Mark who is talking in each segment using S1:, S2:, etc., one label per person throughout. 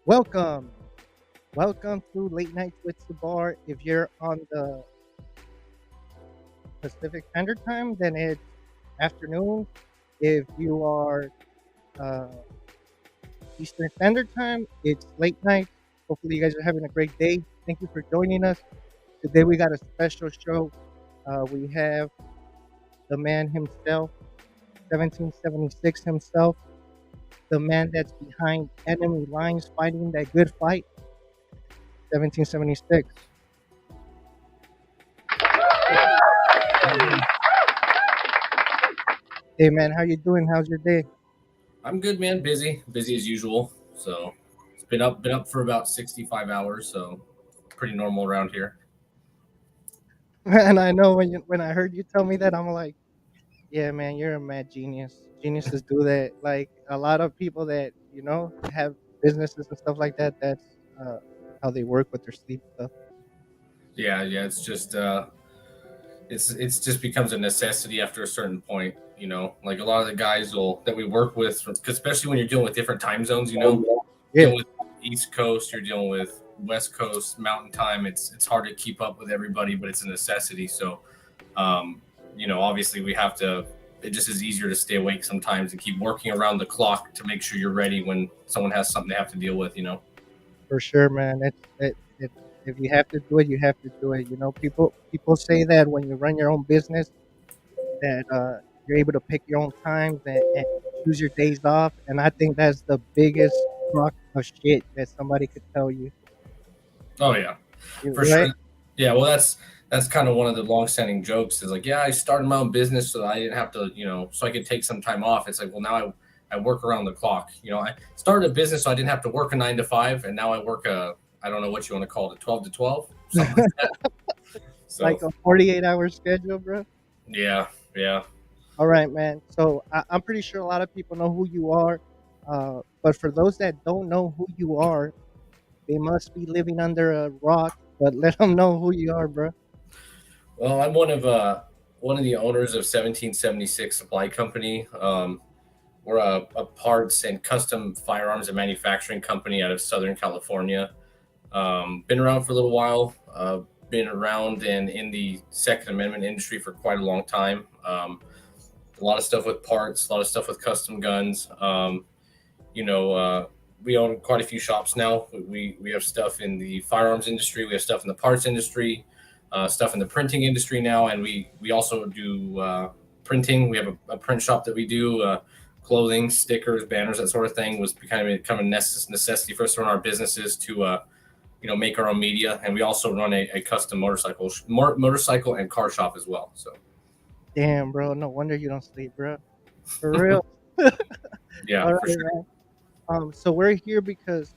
S1: Welcome, welcome to Late Nights with Sabr. If you're on the Pacific Standard Time, then it's afternoon. If you are uh, Eastern Standard Time, it's late night. Hopefully, you guys are having a great day. Thank you for joining us. Today, we got a special show. We have the man himself, 1776 himself, the man that's behind enemy lines fighting that good fight, 1776. Hey man, how you doing? How's your day?
S2: I'm good, man. Busy as usual. So it's been up for about 65 hours. So pretty normal around here.
S1: And I know when I heard you tell me that, I'm like, yeah, man, you're a mad genius. Geniuses do that. Like a lot of people that have businesses and stuff like that. That's how they work with their sleep stuff.
S2: Yeah. It's just it's just becomes a necessity after a certain point. Like a lot of the guys that we work with, 'cause especially when you're dealing with different time zones.
S1: Yeah,
S2: Dealing with East Coast, you're dealing with West Coast Mountain Time. It's hard to keep up with everybody, but it's a necessity. So, obviously we have to. It just is easier to stay awake sometimes and keep working around the clock to make sure you're ready when someone has something they have to deal with.
S1: for sure, man. It. If you have to do it, you have to do it. People say that when you run your own business, that you're able to pick your own times and choose your days off. And I think that's the biggest crock of shit that somebody could tell you.
S2: Oh yeah, for
S1: Right?
S2: sure. Yeah, well, that's kind of one of the long-standing jokes is like, yeah, I started my own business so that I didn't have to, so I could take some time off. It's like, well, now I work around the clock. I started a business so I didn't have to work a 9 to 5, and now I work I don't know what you want to call it, a 12 to 12, something like that.
S1: Like
S2: So
S1: a 48-hour schedule, bro.
S2: yeah.
S1: All right, man. So I'm pretty sure a lot of people know who you are. But for those that don't know who you are, they must be living under a rock. But let them know who you are, bro.
S2: Well, I'm one of the owners of 1776 Supply Company. We're a parts and custom firearms and manufacturing company out of Southern California. Been around for a little while. Been around and in the Second Amendment industry for quite a long time. A lot of stuff with parts, a lot of stuff with custom guns. You know, uh, we own quite a few shops now. We have stuff in the firearms industry. We have stuff in the parts industry, stuff in the printing industry now, and we also do printing. We have a print shop that we do. Clothing, stickers, banners, that sort of thing was become a necessity for us to run our businesses to make our own media, and we also run a custom motorcycle and car shop as well. So
S1: Damn, bro. No wonder you don't sleep, bro. For real.
S2: yeah,
S1: All right,
S2: for sure.
S1: man. So we're here because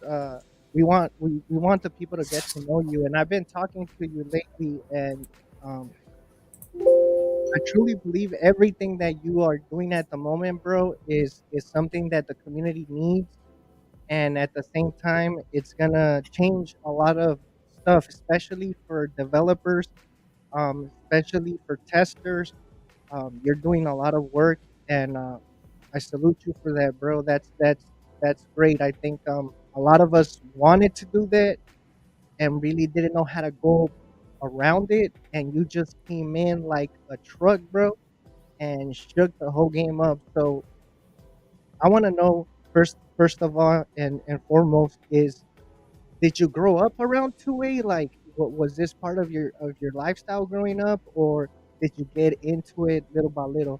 S1: we want the people to get to know you, and I've been talking to you lately, and um, I truly believe everything that you are doing at the moment, bro, is something that the community needs, and at the same time, it's gonna change a lot of stuff, especially for developers, especially for testers. You're doing a lot of work, and I salute you for that, bro. That's great. I think a lot of us wanted to do that and really didn't know how to go around it, and you just came in like a truck, bro, and shook the whole game up. So I want to know first of all and foremost is, did you grow up around 2A? Like, what was this part of your lifestyle growing up, or did you get into it little by little?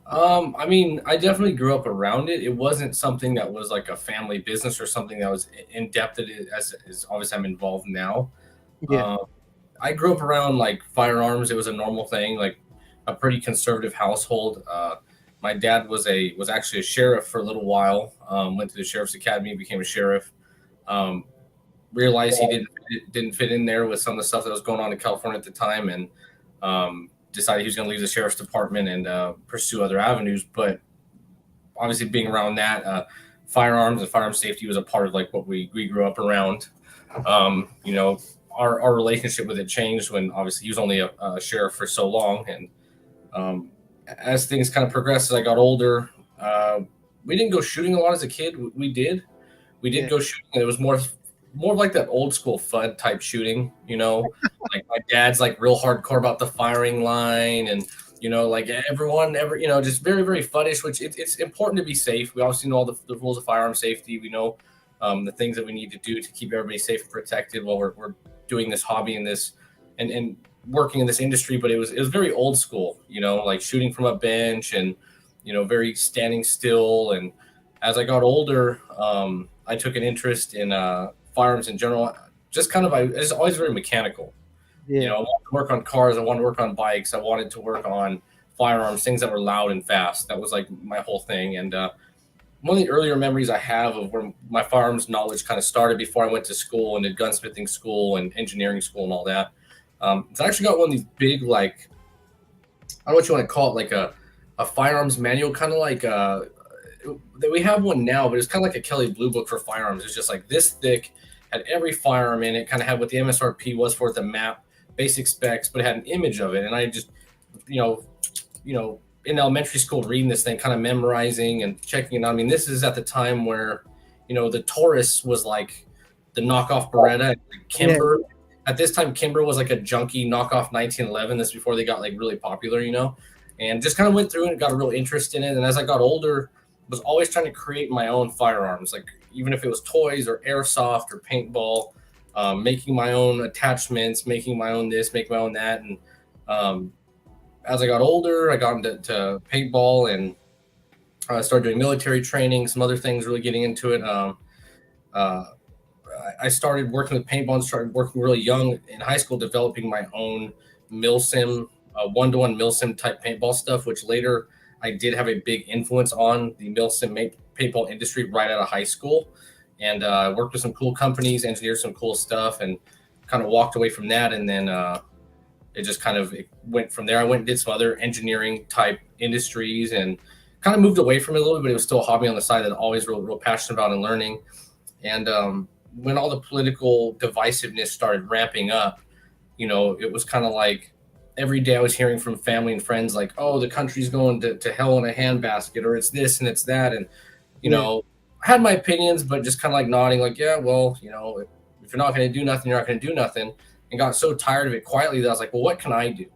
S2: I mean, I definitely grew up around it. It wasn't something that was like a family business or something that was in depth as obviously I'm involved now.
S1: Yeah.
S2: Um, I grew up around like firearms. It was a normal thing, like a pretty conservative household. My dad was actually a sheriff for a little while. Went to the sheriff's academy, became a sheriff. Um, realized he didn't fit in there with some of the stuff that was going on in California at the time, and decided he was going to leave the sheriff's department and pursue other avenues. But obviously, being around that, firearms and firearm safety was a part of like what we grew up around. You know, our relationship with it changed when obviously he was only a sheriff for so long, and as things kind of progressed as I got older, we didn't go shooting a lot as a kid. We did
S1: Yeah.
S2: go shooting, and it was more of like that old school FUD type shooting. You know, like my dad's like real hardcore about the firing line, and like just very very fuddish. Which it's important to be safe. We obviously know all the rules of firearm safety. We know the things that we need to do to keep everybody safe and protected while we're doing this hobby and this and working in this industry. But it was very old school. Like shooting from a bench and very standing still. And as I got older, I took an interest in firearms in general. Just kind of, I was always very mechanical.
S1: Yeah.
S2: I wanted to work on cars. I wanted to work on bikes. I wanted to work on firearms, things that were loud and fast. That was like my whole thing. And one of the earlier memories I have of where my firearms knowledge kind of started before I went to school and did gunsmithing school and engineering school and all that. It's actually got one of these big, like, I don't know what you want to call it, like a firearms manual, kind of like that we have one now, but it's kind of like a Kelly Blue Book for firearms. It's just like this thick, had every firearm in it, kind of had what the MSRP was for it, the map, basic specs, but it had an image of it. And I just, you know, in elementary school, reading this thing, kind of memorizing and checking it out. I mean, this is at the time where, the Taurus was like the knockoff Beretta, and
S1: Yeah.
S2: Kimber. At this time, Kimber was like a junky knockoff 1911. This is before they got like really popular, and just kind of went through and got a real interest in it. And as I got older, was always trying to create my own firearms, like even if it was toys or airsoft or paintball, making my own attachments, making my own this, make my own that. And as I got older, I got into paintball and I started doing military training, some other things, really getting into it. I started working with paintball and started working really young in high school, developing my own milsim, one-to-one milsim type paintball stuff, which later I did have a big influence on the milsim paintball industry right out of high school. And worked with some cool companies, engineered some cool stuff, and kind of walked away from that. And then it went from there. I went and did some other engineering type industries and kind of moved away from it a little bit, but it was still a hobby on the side that I'm always real passionate about and learning. And when all the political divisiveness started ramping up, it was kind of like every day I was hearing from family and friends like, oh, the country's going to hell in a handbasket, or it's this and it's that. And, I had my opinions, but just kind of like nodding like, yeah, well, if you're not going to do nothing, you're not going to do nothing. And got so tired of it quietly that I was like, well, what can I do?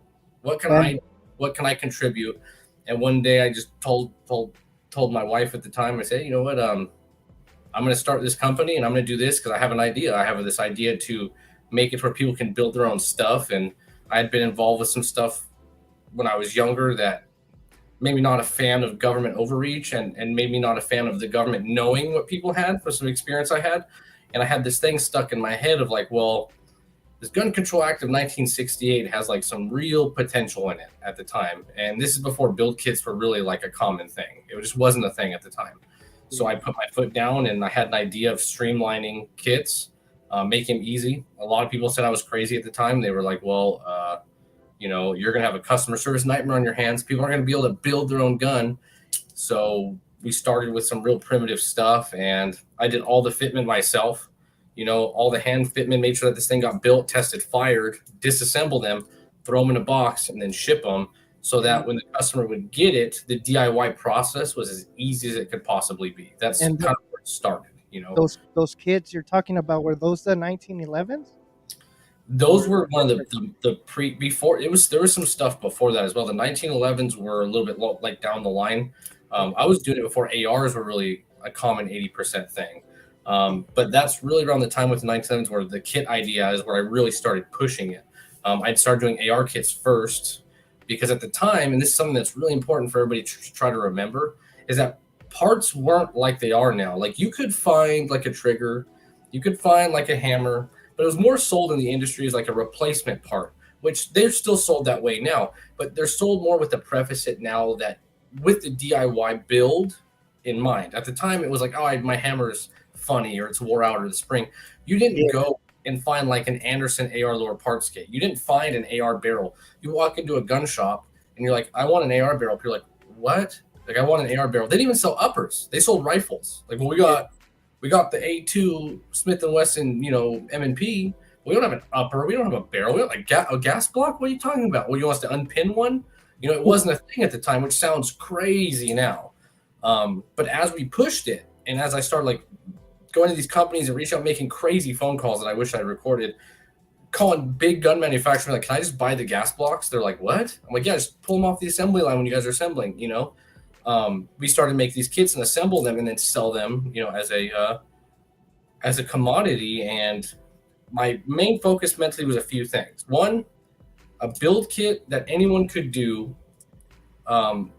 S2: What can I contribute? And one day I just told my wife at the time, I said, you know what, I'm going to start this company and I'm going to do this because I have an idea. I have this idea to make it where people can build their own stuff. And I had been involved with some stuff when I was younger that made me not a fan of government overreach and made me not a fan of the government knowing what people had for some experience I had. And I had this thing stuck in my head of like, well, this Gun Control Act of 1968 has like some real potential in it at the time. And this is before build kits were really like a common thing. It just wasn't a thing at the time. So I put my foot down and I had an idea of streamlining kits, making them easy. A lot of people said I was crazy at the time. They were like, well, you're going to have a customer service nightmare on your hands. People aren't going to be able to build their own gun. So we started with some real primitive stuff and I did all the fitment myself. All the hand fitment, made sure that this thing got built, tested, fired, disassemble them, throw them in a box, and then ship them so that when the customer would get it, the DIY process was as easy as it could possibly be. That's
S1: And
S2: kind of where it started,
S1: those kids you're talking about, were those the 1911s?
S2: Those were one of the before there was some stuff before that as well. The 1911s were a little bit like down the line. I was doing it before ARs were really a common 80% thing. But that's really around the time with the 1911s where the kit idea is where I really started pushing it. I'd started doing AR kits first because at the time, and this is something that's really important for everybody to try to remember, is that parts weren't like they are now. Like you could find like a trigger, you could find like a hammer, but it was more sold in the industry as like a replacement part, which they're still sold that way now, but they're sold more with the preface it now that with the DIY build, in mind. At the time, it was like, oh, my hammer's funny or it's wore out or the spring. You didn't
S1: Yeah,
S2: go and find like an Anderson AR lower parts kit. You didn't find an AR barrel. You walk into a gun shop and you're like, I want an AR barrel. People are like, what? Like, I want an AR barrel. They didn't even sell uppers. They sold rifles. Like, well,
S1: yeah,
S2: we got the A2 Smith and Wesson, M&P. We don't have an upper. We don't have a barrel. We don't like a gas block. What are you talking about? Well, you want us to unpin one? It wasn't a thing at the time, which sounds crazy now. But as we pushed it, and as I started like going to these companies and reaching out, making crazy phone calls that I wish I recorded, calling big gun manufacturers, like, can I just buy the gas blocks? They're like, what? I'm like, yeah, just pull them off the assembly line when you guys are assembling. We started to make these kits and assemble them and then sell them, as a commodity. And my main focus mentally was a few things. One, a build kit that anyone could do, um,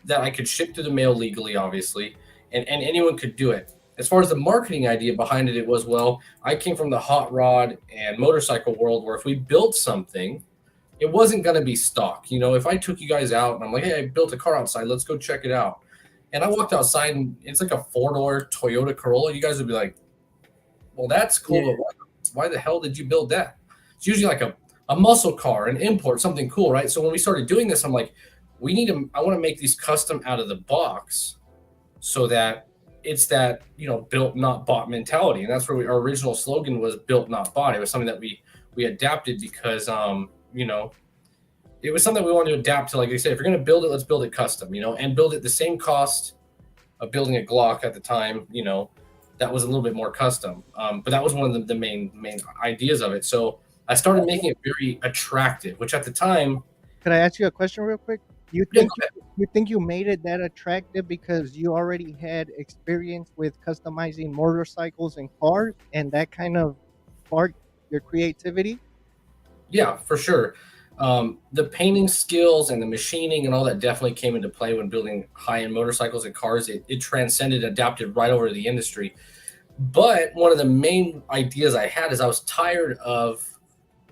S2: that I could ship through the mail legally, obviously, and anyone could do it. As far as the marketing idea behind it, it was, well, I came from the hot rod and motorcycle world where if we built something, it wasn't going to be stock. If I took you guys out and I'm like, hey, I built a car outside, let's go check it out. And I walked outside and it's like a 4-door Toyota Corolla. You guys would be like, well, that's cool,
S1: yeah.
S2: but why the hell did you build that? It's usually like a muscle car, an import, something cool, right? So when we started doing this, I'm like, I want to make these custom out of the box so that it's that, built not bought mentality. And that's where our original slogan was built not bought. It was something that we adapted because, it was something we wanted to adapt to. Like I said, if you're going to build it, let's build it custom, and build it the same cost of building a Glock at the time, that was a little bit more custom. But that was one of the main ideas of it. So I started making it very attractive, which at the time,
S1: Could I ask you a question real quick? You
S2: yeah,
S1: think you think you made it that attractive because you already had experience with customizing motorcycles and cars, and that kind of sparked your creativity?
S2: yeah, for sure. The painting skills and the machining and all that definitely came into play when building high-end motorcycles and cars. It transcended, adapted right over to the industry. But one of the main ideas I had is I was tired of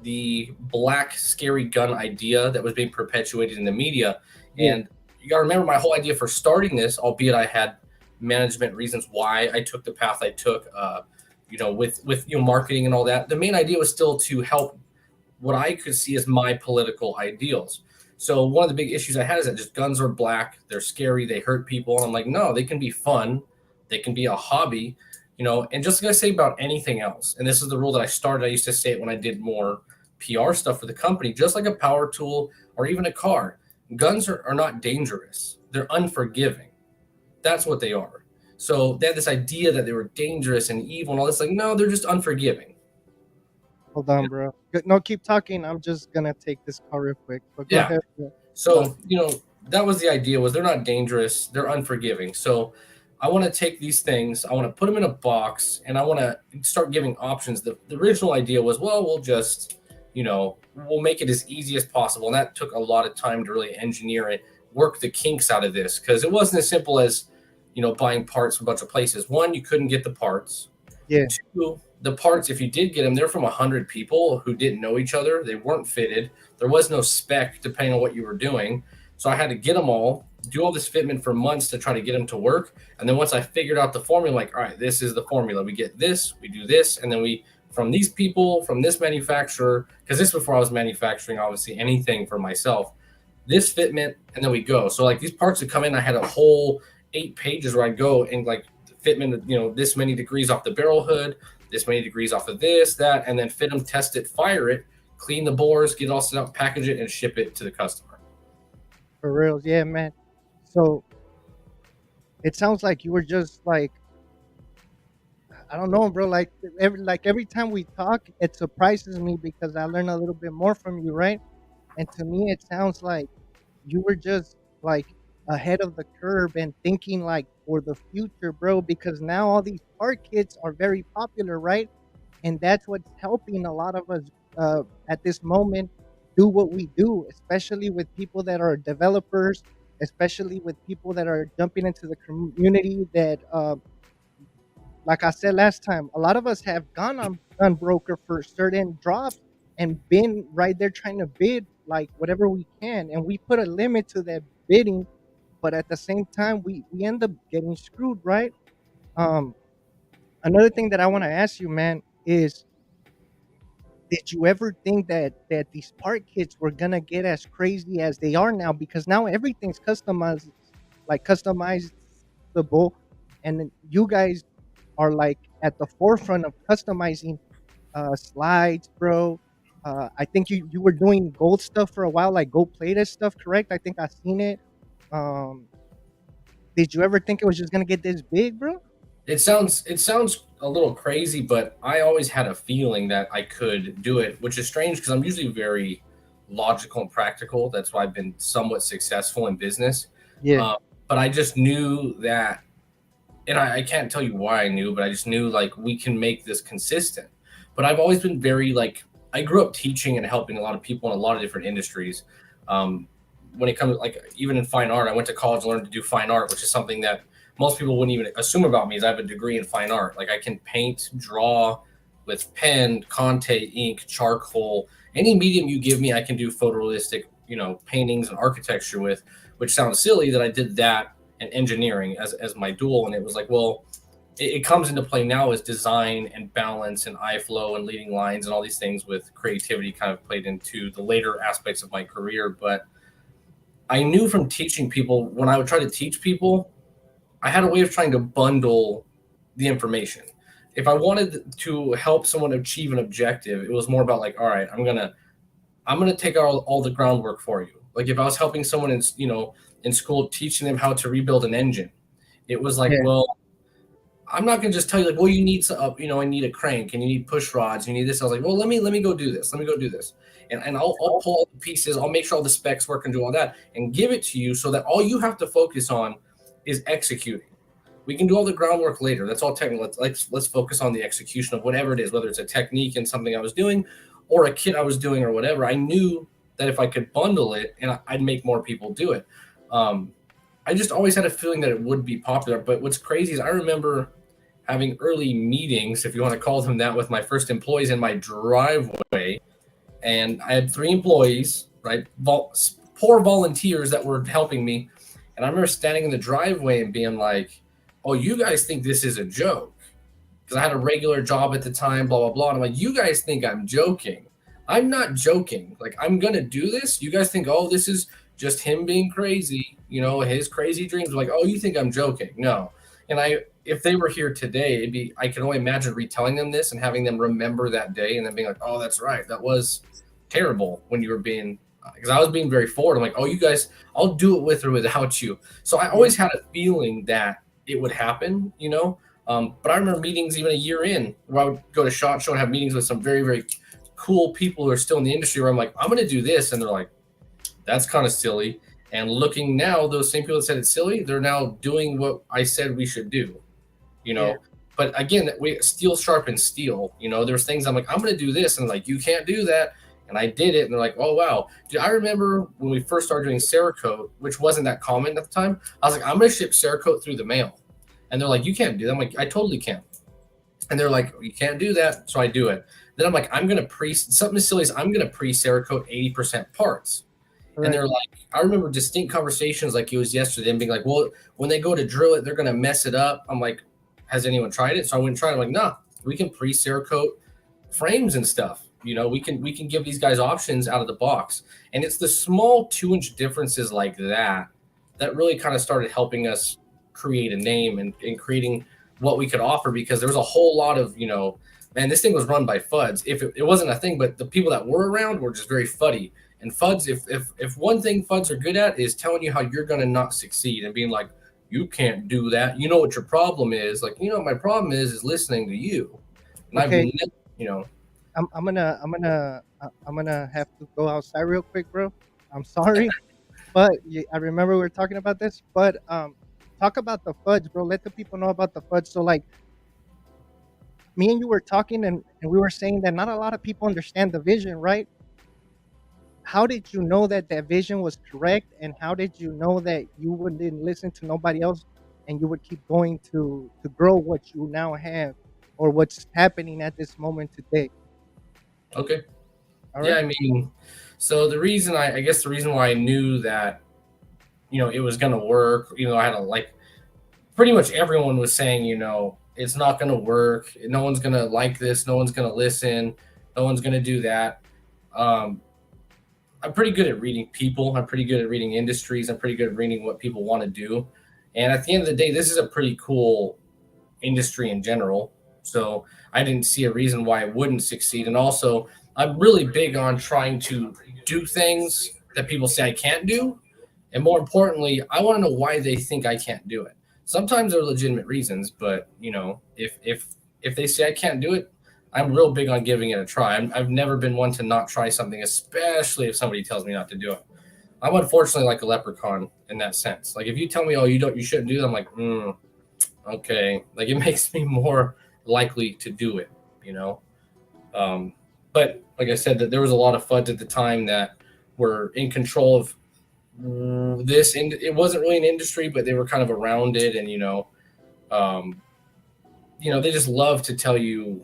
S2: the black scary gun idea that was being perpetuated in the media.
S1: Yeah,
S2: And you got to remember my whole idea for starting this, albeit I had management reasons why I took the path I took, with marketing and all that. The main idea was still to help what I could see as my political ideals. So one of the big issues I had is that just guns are black, they're scary, they hurt people. And I'm like, no, they can be fun, they can be a hobby, and just like I say about anything else, and this is the rule that I started, I used to say it when I did more PR stuff for the company, just like a power tool or even a car, guns are not dangerous. They're unforgiving. That's what they are. So they had this idea that they were dangerous and evil and all this. Like, no, they're just unforgiving.
S1: hold on, bro. No, keep talking. I'm just gonna take this call real quick. But go
S2: Yeah.
S1: ahead. Bro.
S2: So, that was the idea, was they're not dangerous, they're unforgiving. So I want to take these things, I want to put them in a box, and I want to start giving options. The original idea was, well, we'll just, we'll make it as easy as possible. And that took a lot of time to really engineer it, work the kinks out of this, because it wasn't as simple as, buying parts from a bunch of places. One, you couldn't get the parts.
S1: Yeah,
S2: Two, the parts, if you did get them, they're from 100 people who didn't know each other. They weren't fitted. There was no spec depending on what you were doing. So I had to get them all, do all this fitment for months to try to get them to work. And then once I figured out the formula, like, all right, this is the formula. We get this, we do this, and then from these people, from this manufacturer, because this before I was manufacturing, obviously, anything for myself, this fitment, and then we go. So like these parts would come in, I had a whole 8 pages where I'd go and like fitment, this many degrees off the barrel hood, this many degrees off of this, that, and then fit them, test it, fire it, clean the bores, get it all set up, package it, and ship it to the customer.
S1: for reals. Yeah, man. So it sounds like you were just like, I don't know, bro. Like every time we talk, it surprises me because I learn a little bit more from you, right? And to me, it sounds like you were just like ahead of the curve and thinking like for the future, bro. Because now all these art kits are very popular, right? And that's what's helping a lot of us at this moment do what we do, especially with people that are developers, especially with people that are jumping into the community that like I said last time, a lot of us have gone on broker for certain drops and been right there trying to bid like whatever we can, and we put a limit to that bidding. but at the same time, we end up getting screwed, right? Um, Another thing that I want to ask you, man, is did you ever think that these part kits were gonna get as crazy as they are now? Because now everything's customized, like customizable, and then you guys are like at the forefront of customizing slides, bro. I think you were doing gold stuff for a while, like gold plated stuff, correct? I think I've seen it. Um, did you ever think it was just gonna get this big, bro?
S2: It sounds a little crazy, but I always had a feeling that I could do it, which is strange because I'm usually very logical and practical. That's why I've been somewhat successful in business.
S1: Yeah,
S2: Uh, but I just knew that, and I can't tell you why I knew, but I just knew like we can make this consistent. But I've always been very like I grew up teaching and helping a lot of people in a lot of different industries. Um, when it comes like even in fine art, I went to college and learned to do fine art, which is something that most people wouldn't even assume about me. Is I have a degree in fine art. Like I can paint, draw with pen, Conte, ink, charcoal, any medium you give me, I can do photorealistic, paintings and architecture with. Which sounds silly that I did that and engineering as my dual, and it was like, well, it comes into play now as design and balance and eye flow and leading lines and all these things with creativity kind of played into the later aspects of my career. But I knew from teaching people, when I would try to teach people, I had a way of trying to bundle the information. If I wanted to help someone achieve an objective, it was more about like, all right, I'm gonna take all the groundwork for you. Like if I was helping someone in school teaching them how to rebuild an engine, it was like,
S1: yeah,
S2: well, I'm not gonna just tell you like, well, you need I need a crank and you need push rods, you need this. I was like, well, let me go do this. Let me go do this, and I'll pull all the pieces. I'll make sure all the specs work and do all that, and give it to you so that all you have to focus on is executing. We can do all the groundwork later. That's all technical. Let's focus on the execution of whatever it is, whether it's a technique and something I was doing, or a kit I was doing, or whatever. I knew that if I could bundle it, and I'd make more people do it. Um, I just always had a feeling that it would be popular. But what's crazy is I remember having early meetings, if you want to call them that, with my first employees in my driveway, and I had 3 employees, right? Poor volunteers that were helping me, and I remember standing in the driveway and being like, "Oh, you guys think this is a joke?" Because I had a regular job at the time, blah blah blah. And I'm like, "You guys think I'm joking? I'm not joking. Like I'm gonna do this. You guys think, oh, this is just him being crazy, his crazy dreams. Like, oh, you think I'm joking? No." And if they were here today, I can only imagine retelling them this and having them remember that day and then being like, "Oh, that's right. That was terrible when you were being," because I was being very forward. I'm like, "Oh, you guys, I'll do it with or without you." So I
S1: yeah,
S2: always had a feeling that it would happen. But I remember meetings even a year in where I would go to SHOT Show and have meetings with some very, very cool people who are still in the industry where I'm like, "I'm going to do this." And they're like, "That's kind of silly." And looking now, those same people that said it's silly, they're now doing what I said we should do you
S1: yeah,
S2: know. But again, we steel sharpens steel. There's things I'm like, I'm gonna do this, and like, you can't do that. And I did it, and they're like, "Oh wow." Dude, I remember when we first started doing Cerakote, which wasn't that common at the time. I was like, "I'm gonna ship Cerakote through the mail," and they're like, "You can't do that." I'm like, "I totally can." And they're like, "You can't do that," so I do it. Then I'm like, "I'm gonna pre something as silly as I'm gonna pre Cerakote 80% parts." And
S1: right,
S2: they're like, I remember distinct conversations like it was yesterday, and being like, "Well, when they go to drill it, they're gonna mess it up." I'm like, "Has anyone tried it?" So I went and tried it. I'm like, "Nah, we can pre-Cerakote frames and stuff. We can give these guys options out of the box." And it's the small 2-inch differences like that that really kind of started helping us create a name and creating what we could offer, because there was a whole lot of, man, this thing was run by FUDs. If it wasn't a thing, but the people that were around were just very FUDdy. And FUDs, if one thing FUDs are good at is telling you how you're going to not succeed and being like, "You can't do that. You know what your problem is?" Like, my problem is listening to you. And I've
S1: okay.
S2: never, you know,
S1: I'm gonna have to go outside real quick, bro. I'm sorry, but I remember we were talking about this. But talk about the fudge, bro. Let the people know about the fudge. So like me and you were talking, and we were saying that not a lot of people understand the vision, right? How did you know that that vision was correct, and how did you know that you wouldn't listen to nobody else, and you would keep going to grow what you now have, or what's happening at this moment today?
S2: okay.
S1: All
S2: Yeah,
S1: right.
S2: I mean, so the reason I guess the reason why I knew that it was going to work. I had pretty much everyone was saying, it's not going to work. No one's going to like this. No one's going to listen. No one's going to do that. Um, I'm pretty good at reading people. I'm pretty good at reading industries. I'm pretty good at reading what people want to do. And at the end of the day, this is a pretty cool industry in general. So I didn't see a reason why it wouldn't succeed. And also, I'm really big on trying to do things that people say I can't do. And more importantly, I want to know why they think I can't do it. Sometimes there are legitimate reasons, but if they say I can't do it, I'm real big on giving it a try. I've never been one to not try something, especially if somebody tells me not to do it. I'm unfortunately like a leprechaun in that sense. Like if you tell me, oh, you shouldn't do that, I'm like, okay. Like it makes me more likely to do it, you know. But like I said, that there was a lot of FUDs at the time that were in control of this. It wasn't really an industry, but they were kind of around it, and they just love to tell you,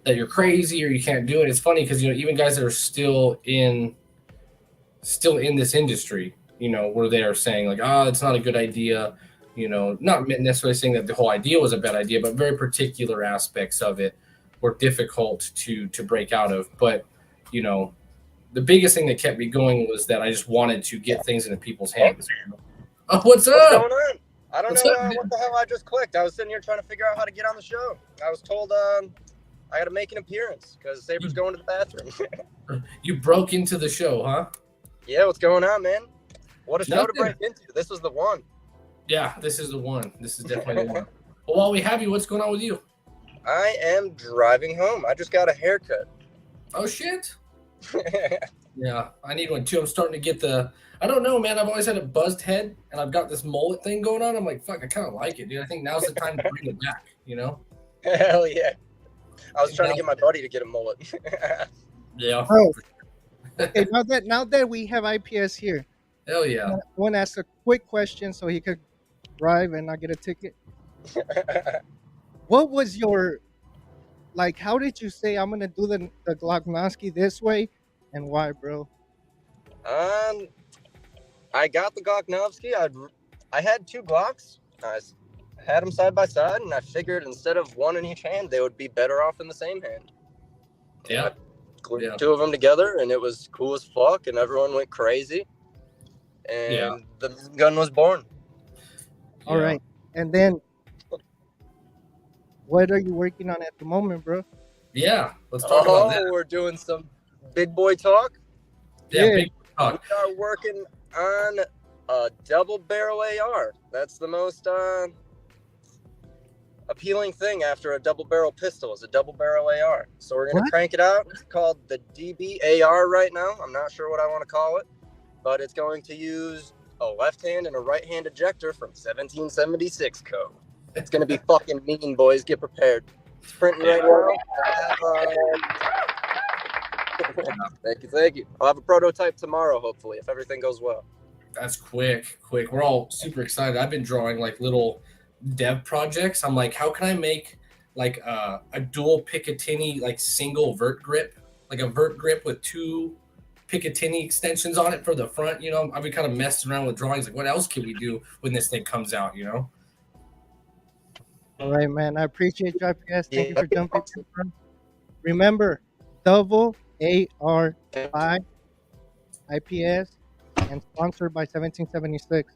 S2: that you're crazy or you can't do it. It's funny because even guys that are still in this industry, where they are saying like, oh, it's not a good idea. Not necessarily saying that the whole idea was a bad idea, but very particular aspects of it were difficult to break out of. But the biggest thing that kept me going was that I just wanted to get things into people's hands. Oh, what's
S3: What's
S2: up?
S3: going on? I don't
S2: What's
S3: know
S2: up,
S3: what the hell I just clicked. I was sitting here trying to figure out how to get on the show. I was told I got to make an appearance because Sabr's going to the bathroom.
S2: You broke into the show, huh?
S3: Yeah, what's going on, man? What a show
S2: Nothing.
S3: to break into. This was the one.
S2: Yeah, this is the one. This is definitely the one. Well, while we have you, what's going on with you?
S3: I am driving home. I just got a haircut.
S2: Oh, shit. Yeah, I need one too. I'm starting to get I don't know, man. I've always had a buzzed head, and I've got this mullet thing going on. I'm like, fuck, I kind of like it, dude. I think now's the time to bring it back,
S3: Hell yeah. I was trying to get my buddy to get a mullet.
S2: Yeah.
S1: Oh. Okay, now that we have IPS here,
S2: Hell yeah.
S1: I want to ask a quick question so he could drive and not get a ticket. What was your, how did you say I'm gonna do the Glocknowski this way, and why, bro?
S3: I got the Glocknovsky. I had two Glocks. I had them side by side, and I figured instead of one in each hand, they would be better off in the same hand.
S2: Yeah.
S3: I glued two of them together, and it was cool as fuck, and everyone went crazy. And the gun was born.
S1: All right. And then, what are you working on at the moment, bro?
S2: Yeah. Let's talk about that.
S3: We're doing some big boy talk.
S2: Yeah, big boy talk.
S3: We are working on a double barrel AR. That's the most appealing thing after a double barrel pistol is a double barrel AR. So we're going to crank it out. It's called the DBAR right now. I'm not sure what I want to call it, but it's going to use a left hand and a right hand ejector from 1776 code. It's going to be fucking mean, boys. Get prepared. It's printing right now. Thank you. I'll have a prototype tomorrow, hopefully, if everything goes well.
S2: That's quick. We're all super excited. I've been drawing little dev projects. I'm like, how can I make a dual Picatinny single vert grip, like a vert grip with two Picatinny extensions on it for the front? I've been kind of messing around with drawings. What else can we do when this thing comes out?
S1: All right, man. I appreciate you, IPS. Thank you for jumping in. Remember, double AR5 IPS and sponsored by 1776.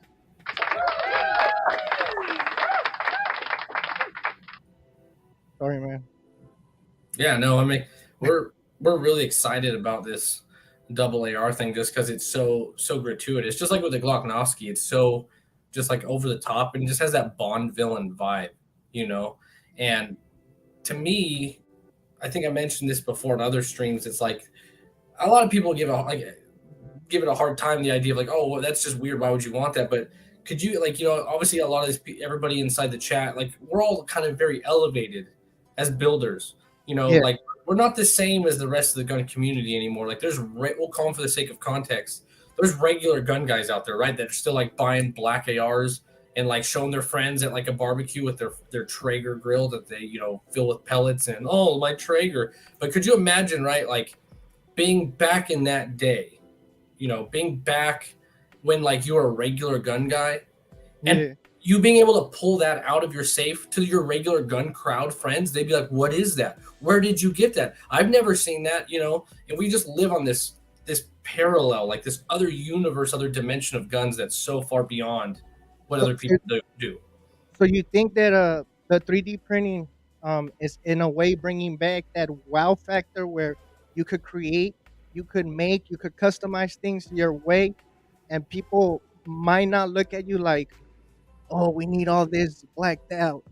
S1: Sorry, man.
S2: Yeah, no, I mean we're really excited about this double AR thing just because it's so gratuitous. Just like with the Glocknovsky, it's so just over the top and just has that Bond villain vibe, And to me, I think I mentioned this before in other streams. It's a lot of people give it a hard time. The idea of oh, well, that's just weird. Why would you want that? But could you obviously a lot of everybody inside the chat, we're all kind of very elevated as builders. We're not the same as the rest of the gun community anymore. We'll call them for the sake of context. There's regular gun guys out there, right? That are still buying black ARs and showing their friends at a barbecue with their Traeger grill that they fill with pellets and my Traeger. But could you imagine, right? Being back in that day, being back when like you're a regular gun guy, and
S1: Yeah.
S2: you being able to pull that out of your safe to your regular gun crowd friends, they'd be like, "What is that? Where did you get that? I've never seen that." And we just live on this parallel, like this other universe, other dimension of guns that's so far beyond what
S1: So,
S2: other
S1: so,
S2: people do.
S1: so you think that the 3D printing is in a way bringing back that wow factor where you could create, you could make, you could customize things your way, and people might not look at you like, oh, we need all this blacked out.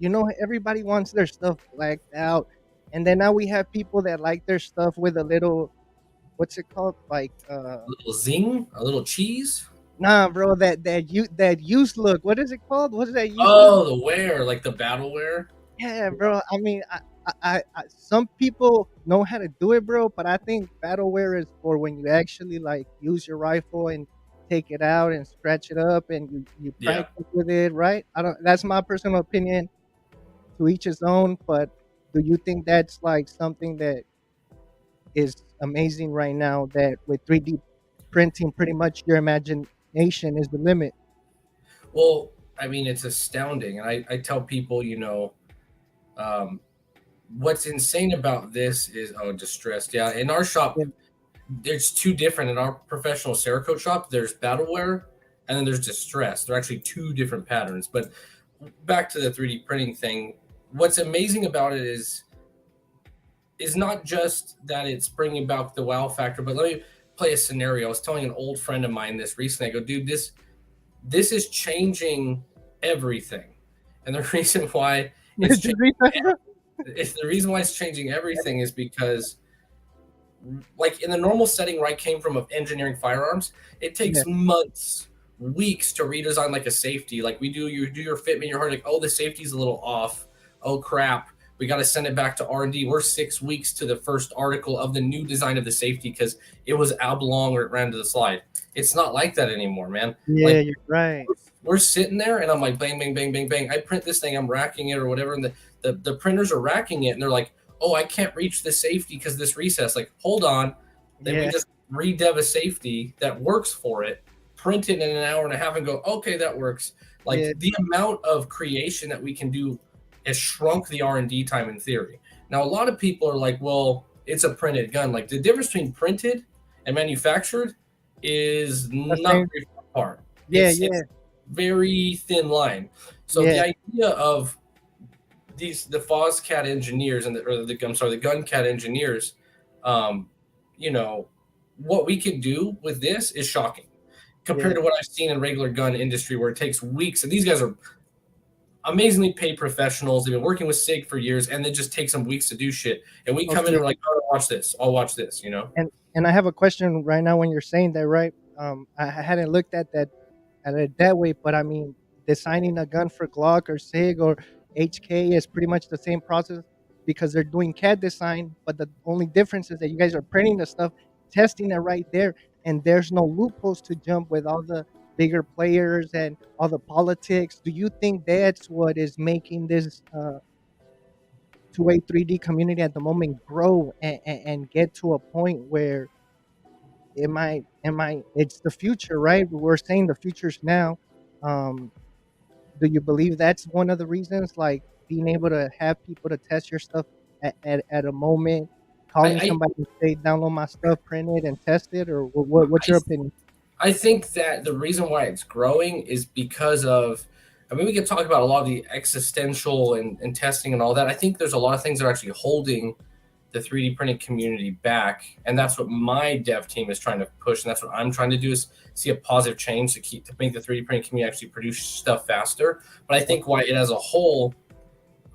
S1: Everybody wants their stuff blacked out. And then now we have people that like their stuff with a little, what's it called? Like,
S2: A little zing, a little cheese.
S1: nah, bro, that used look. What is it called? What is that used look?
S2: Oh, the wear, like the battle wear.
S1: Yeah, bro. I mean, some people know how to do it, bro. But I think battleware is for when you actually like use your rifle and take it out and scratch it up and you
S2: Yeah.
S1: practice with it, right? I don't. That's my personal opinion. To each his own. But do you think that's like something that is amazing right now? That with 3D printing, pretty much your imagination is the limit.
S2: Well, I mean, it's astounding. And I tell people, um, what's insane about this is, oh, distressed. Yeah. In our shop,
S1: Yeah,
S2: there's two different. In our professional Cerakote shop, there's battleware and then there's distress. They're actually two different patterns. But back to the 3D printing thing, what's amazing about it is not just that it's bringing about the wow factor, but let me play a scenario. I was telling an old friend of mine this recently. I go, dude, this is changing everything. And the reason why it's
S1: Just refresh, bro.
S2: changing everything is because, like, in the normal setting where I came from of engineering firearms, it
S1: Yeah,
S2: takes months, weeks to redesign like a safety. Like you do your fitment, you're like, oh, the safety's a little off. Oh crap, we got to send it back to R&D. We're 6 weeks to the first article of the new design of the safety because it was oblong or it ran to the slide. It's not like that anymore, man.
S1: yeah,
S2: Like
S1: you're right.
S2: we're sitting there and I'm like, bang, bang, bang, bang, bang. I print this thing, I'm racking it or whatever, and the printers are racking it, and they're like, oh, I can't reach the safety because this recess. Like, hold on. Then we
S1: Yeah,
S2: just redev a safety that works for it, print it in an hour and a half, and go, okay, that works. Like
S1: yeah,
S2: the amount of creation that we can do has shrunk the R&D time in theory. Now, a lot of people are like, well, it's a printed gun. Like the difference between printed and manufactured is
S1: the
S2: not
S1: same.
S2: very far apart.
S1: Yeah,
S2: It's
S1: yeah,
S2: very thin line. So the
S1: yeah,
S2: idea of the FOSCAT engineers the GunCat engineers, um, you know, what we can do with this is shocking compared
S1: yeah.
S2: to what I've seen in regular gun industry where it takes weeks. And these guys are amazingly paid professionals. They've been working with SIG for years, and it just takes them weeks to do shit. And we come in
S1: Okay.
S2: and we're like, oh, watch this. I'll watch this.
S1: And I have a question right now when you're saying that, right? I hadn't looked at it that way, but I mean, designing a gun for Glock or SIG or HK is pretty much the same process because they're doing CAD design, but the only difference is that you guys are printing the stuff, testing it right there, and there's no loopholes to jump with all the bigger players and all the politics. Do you think that's what is making this 2A 3D community at the moment grow and get to a point where it's the future, right? We're saying the future's now. Um, do you believe that's one of the reasons, like being able to have people to test your stuff at a moment, calling
S2: I,
S1: somebody and say, download my stuff, print it, and test it, or what's
S2: I
S1: your opinion?
S2: I think that the reason why it's growing is because of, I mean, we could talk about a lot of the existential and testing and all that. I think there's a lot of things that are actually holding the 3D printing community back. And that's what my dev team is trying to push. And that's what I'm trying to do is see a positive change to make the 3D printing community actually produce stuff faster. But I think why it as a whole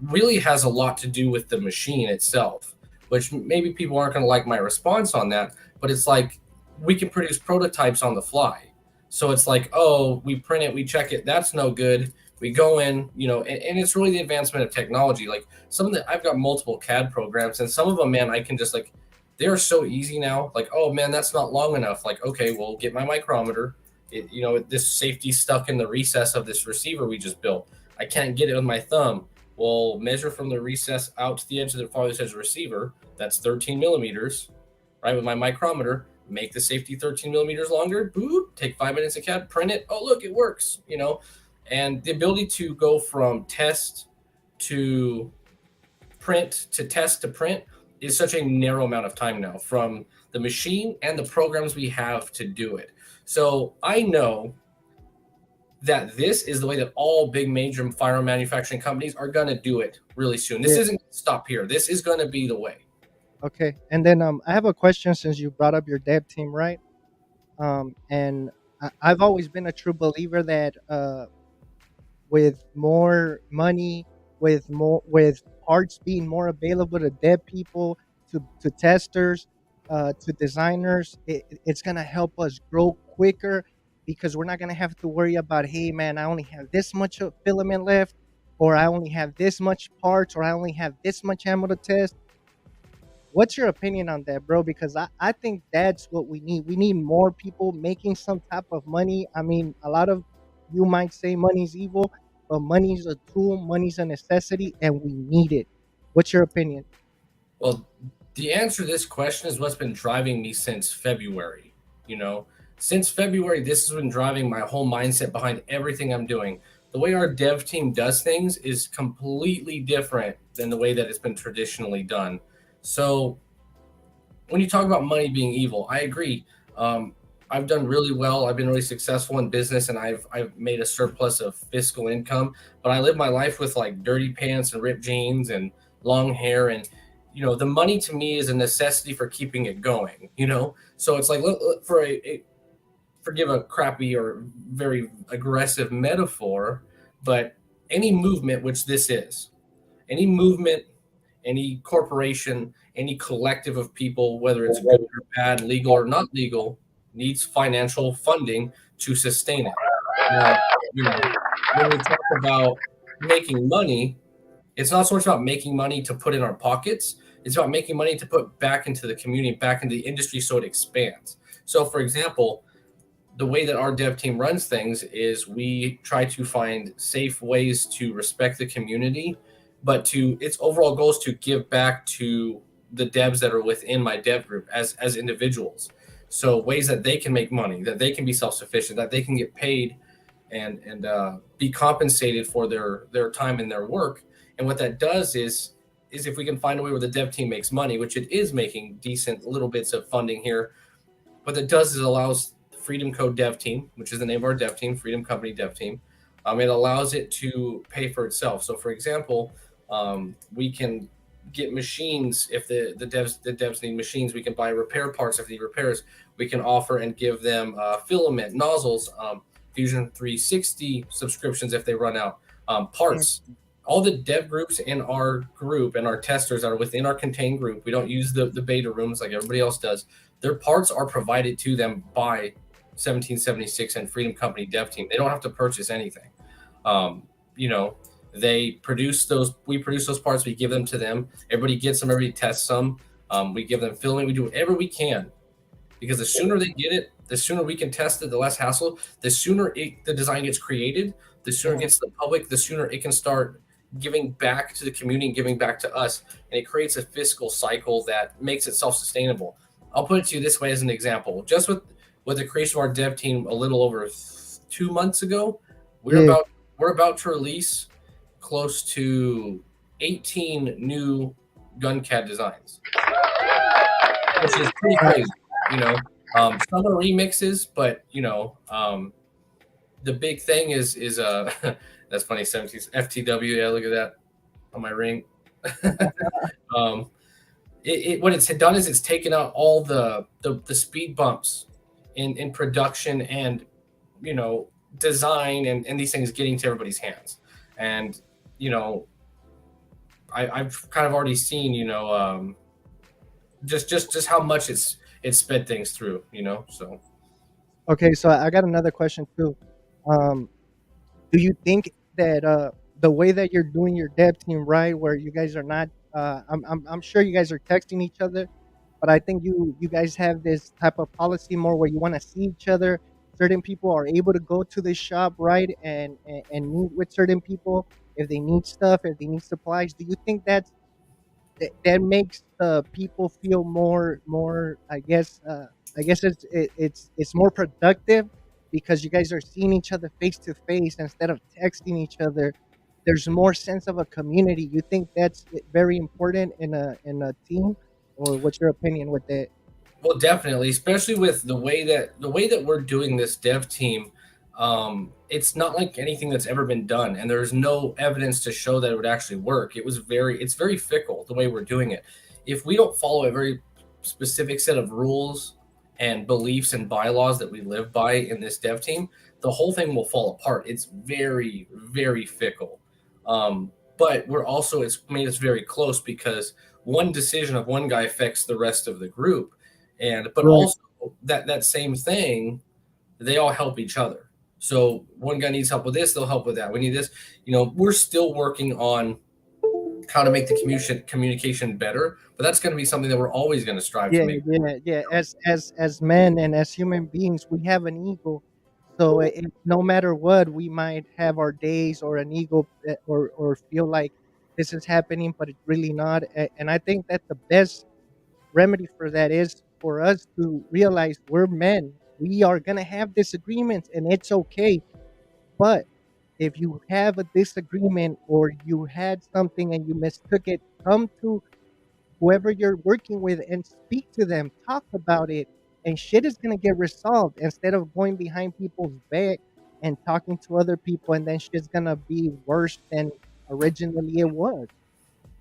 S2: really has a lot to do with the machine itself, which maybe people aren't going to like my response on that, but it's like we can produce prototypes on the fly. So it's like, oh, we print it, we check it, that's no good. We go in, and it's really the advancement of technology. Like some of the, I've got multiple CAD programs, and some of them, man, I can just like, they are so easy now. Like, oh man, that's not long enough. Like, okay, well, get my micrometer. This safety stuck in the recess of this receiver we just built. I can't get it with my thumb. We'll measure from the recess out to the edge of the farthest edge of the receiver. That's 13 millimeters, right? With my micrometer, make the safety 13 millimeters longer, boop, take 5 minutes in CAD, print it. Oh, look, it works, and the ability to go from test to print to test to print is such a narrow amount of time now from the machine and the programs we have to do it. So I know that this is the way that all big major firearm manufacturing companies are going to do it really soon. This
S1: Yeah.
S2: isn't gonna stop here. This is going to be the way.
S1: Okay. And then I have a question since you brought up your dev team, right? And I've always been a true believer that with more money, with parts being more available to dev people, to testers, to designers, it's gonna help us grow quicker because we're not gonna have to worry about, hey man, I only have this much of filament left, or I only have this much parts, or I only have this much ammo to test. What's your opinion on that, bro? Because I think that's what we need. We need more people making some type of money. I mean, a lot of you might say money's evil, but money's a tool, money's a necessity, and we need it. What's your opinion?
S2: Well, the answer to this question is what's been driving me since February. You know, since February, this has been driving my whole mindset behind everything I'm doing. The way our dev team does things is completely different than the way that it's been traditionally done. So when you talk about money being evil, I agree. I've done really well. I've been really successful in business, and I've made a surplus of fiscal income. But I live my life with like dirty pants and ripped jeans and long hair, and the money to me is a necessity for keeping it going. So it's like for forgive a crappy or very aggressive metaphor, but any movement, which this is, any movement, any corporation, any collective of people, whether it's good or bad, legal or not legal, needs financial funding to sustain it. Now, when we talk about making money, it's not so much about making money to put in our pockets. It's about making money to put back into the community, back into the industry so it expands. So, for example, the way that our dev team runs things is we try to find safe ways to respect the community, but its overall goal is to give back to the devs that are within my dev group as individuals. So ways that they can make money, that they can be self-sufficient, that they can get paid and be compensated for their time and their work. And what that does is if we can find a way where the dev team makes money, which it is making decent little bits of funding here, what it does is it allows Freedom Code Dev Team, which is the name of our dev team, Freedom Company Dev Team. It allows it to pay for itself. So, for example, we can get machines if the devs need machines. We can buy repair parts if they need repairs. We can offer and give them filament, nozzles, Fusion 360 subscriptions if they run out, parts. All the dev groups in our group and our testers are within our contained group. We don't use the beta rooms like everybody else does. Their parts are provided to them by 1776 and Freedom Company Dev Team. They don't have to purchase anything. They produce those. We produce those parts. We give them to them. Everybody gets them. Everybody tests them. We give them filling. We do whatever we can, because the sooner they get it, the sooner we can test it. The less hassle. The sooner the design gets created, the sooner it gets to the public. The sooner it can start giving back to the community and giving back to us, and it creates a fiscal cycle that makes it self-sustainable. I'll put it to you this way as an example. Just with the creation of our dev team a little over 2 months ago, we're about to release close to 18 new gun CAD designs, which is pretty crazy. Some are remixes, but the big thing is that's funny. 70s FTW. Yeah, look at that on my ring. What it's done is it's taken out all the speed bumps in production and design and these things getting to everybody's hands. And I've kind of already seen just how much it's sped things through. So
S1: Okay, so I got another question too. Do you think that the way that you're doing your dev team, right, where you guys are not, I'm sure you guys are texting each other, but I think you guys have this type of policy more where you want to see each other. Certain people are able to go to the shop, right, and meet with certain people if they need stuff, if they need supplies. Do you think that makes people feel more, I guess, I guess it's more productive because you guys are seeing each other face to face instead of texting each other. There's more sense of a community. You think that's very important in a team, or what's your opinion with that?
S2: Well, definitely, especially with the way that we're doing this dev team. It's not like anything that's ever been done, and there's no evidence to show that it would actually work. It's very fickle the way we're doing it. If we don't follow a very specific set of rules and beliefs and bylaws that we live by in this dev team, the whole thing will fall apart. It's very, very fickle. But we're also it's made us very close because one decision of one guy affects the rest of the group, and but
S1: Right.
S2: also that same thing, they all help each other. So one guy needs help with this, they'll help with that. We need this. We're still working on how to make the communication better, but that's going to be something that we're always going to strive to
S1: Yeah,
S2: make.
S1: yeah, yeah. As men and as human beings, we have an ego. So no matter what, we might have our days or an ego, or feel like this is happening, but it's really not. And I think that the best remedy for that is for us to realize we're men. We are gonna have disagreements, and it's okay. But if you have a disagreement or you had something and you mistook it, come to whoever you're working with and speak to them, talk about it, and shit is gonna get resolved instead of going behind people's back and talking to other people, and then shit's gonna be worse than originally it was,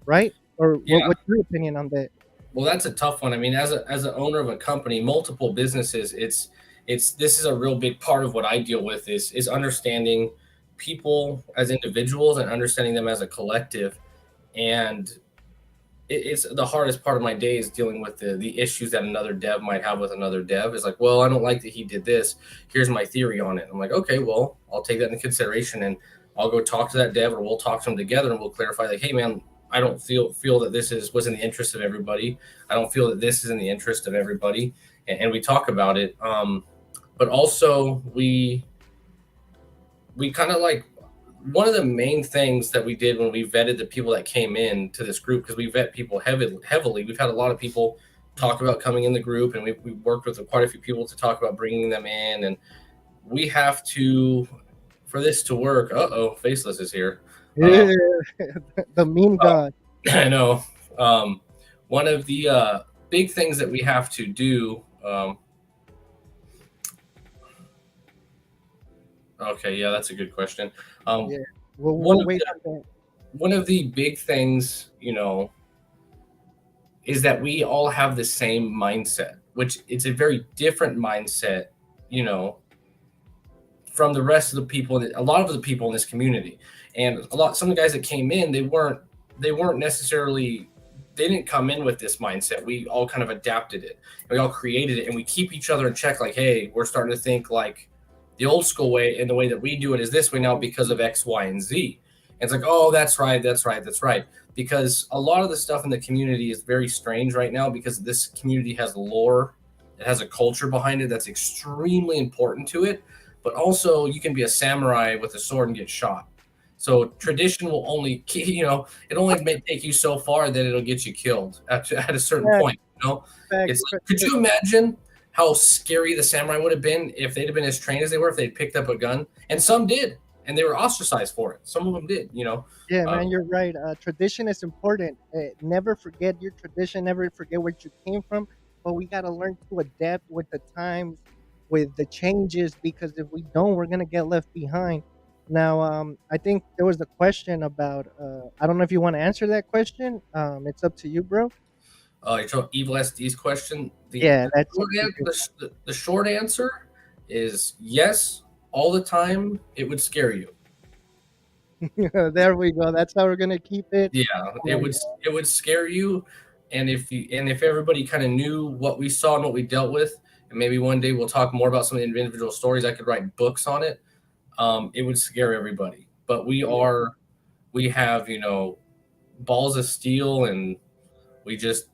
S1: right? Or
S2: Yeah.
S1: what's your opinion on that?
S2: Well, that's a tough one. I mean, as an owner of a company, multiple businesses, it's this is a real big part of what I deal with is understanding people as individuals and understanding them as a collective. And it's the hardest part of my day is dealing with the issues that another dev might have with another dev. Is like, well, I don't like that he did this. Here's my theory on it. I'm like, okay, well, I'll take that into consideration and I'll go talk to that dev, or we'll talk to him together and we'll clarify, like, hey man, I don't feel that this was in the interest of everybody. I don't feel that this is in the interest of everybody, and we talk about it. But also we kind of like one of the main things that we did when we vetted the people that came in to this group, because we vet people heavily. We've had a lot of people talk about coming in the group, and we worked with quite a few people to talk about bringing them in. And we have to, for this to work. Faceless is here.
S1: Yeah, the meme
S2: Uh,
S1: god.
S2: I know. One of the big things that we have to do. Okay, yeah, that's a good question. Um,
S1: Yeah, we'll,
S2: one
S1: we'll
S2: of
S1: wait
S2: the,
S1: for that.
S2: one of the big things, is that we all have the same mindset, which it's a very different mindset, you know, from the rest of the people, a lot of the people in this community. And some of the guys that came in, they weren't necessarily, they didn't come in with this mindset. We all kind of adapted it. We all created it, and we keep each other in check. Like, hey, we're starting to think like the old school way, and the way that we do it is this way now because of X, Y, and Z. And it's like, oh, that's right, that's right, that's right. Because a lot of the stuff in the community is very strange right now, because this community has lore, it has a culture behind it that's extremely important to it. But also, you can be a samurai with a sword and get shot. So tradition will only, it only may take you so far that it'll get you killed at a certain
S1: Facts,
S2: point. It's
S1: facts,
S2: like, could you imagine how scary the samurai would have been if they'd have been as trained as they were, if they'd picked up a gun? And some did, and they were ostracized for it. Some of them did.
S1: Yeah,
S2: Uh,
S1: man, you're right. Tradition is important. Never forget your tradition. Never forget where you came from. But we got to learn to adapt with the times, with the changes, because if we don't, we're gonna get left behind. Now, I think there was a question about. I don't know if you want to answer that question. It's up to you, bro.
S2: Evil SD's question. The,
S1: Yeah,
S2: the,
S1: that's
S2: short
S1: up to you.
S2: the short answer is yes, all the time. It would scare you.
S1: There we go. That's how we're gonna keep it.
S2: Yeah, it
S1: Um,
S2: would it would scare you, and if everybody kind of knew what we saw and what we dealt with, and maybe one day we'll talk more about some of the individual stories. I could write books on it. It would scare everybody. But we have balls of steel, and we just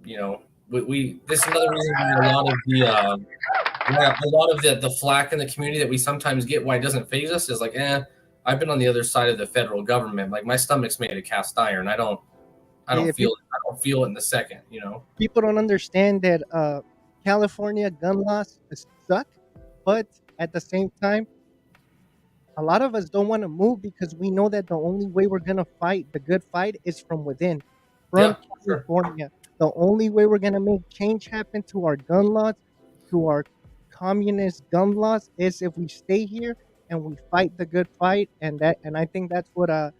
S2: we this is another reason why a lot of the flack in the community that we sometimes get, why it doesn't phase us, is like, I've been on the other side of the federal government. Like, my stomach's made of cast iron. I
S1: yeah,
S2: don't feel it. I don't feel it in the second.
S1: people don't understand that California gun laws suck, but at the same time, a lot of us don't want to move because we know that the only way we're going to fight the good fight is from within, from
S2: Yeah, sure.
S1: California. The only way we're going to make change happen to our gun laws, to our communist gun laws, is if we stay here and we fight the good fight. And I think that's what I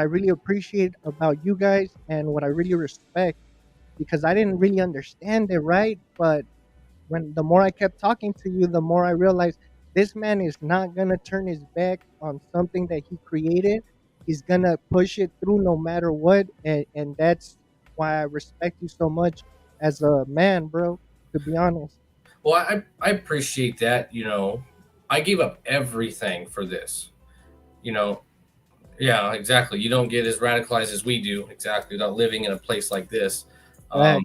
S1: really appreciate about you guys and what I really respect, because I didn't really understand it, right? But when the more I kept talking to you, the more I realized this man is not gonna turn his back on something that he created. He's gonna push it through no matter what, and that's why I respect you so much as a man, bro. To be honest,
S2: Well, I appreciate that. I gave up everything for this. You know, yeah, exactly. You don't get as radicalized as we do, exactly, without living in a place like this. Um,
S1: right?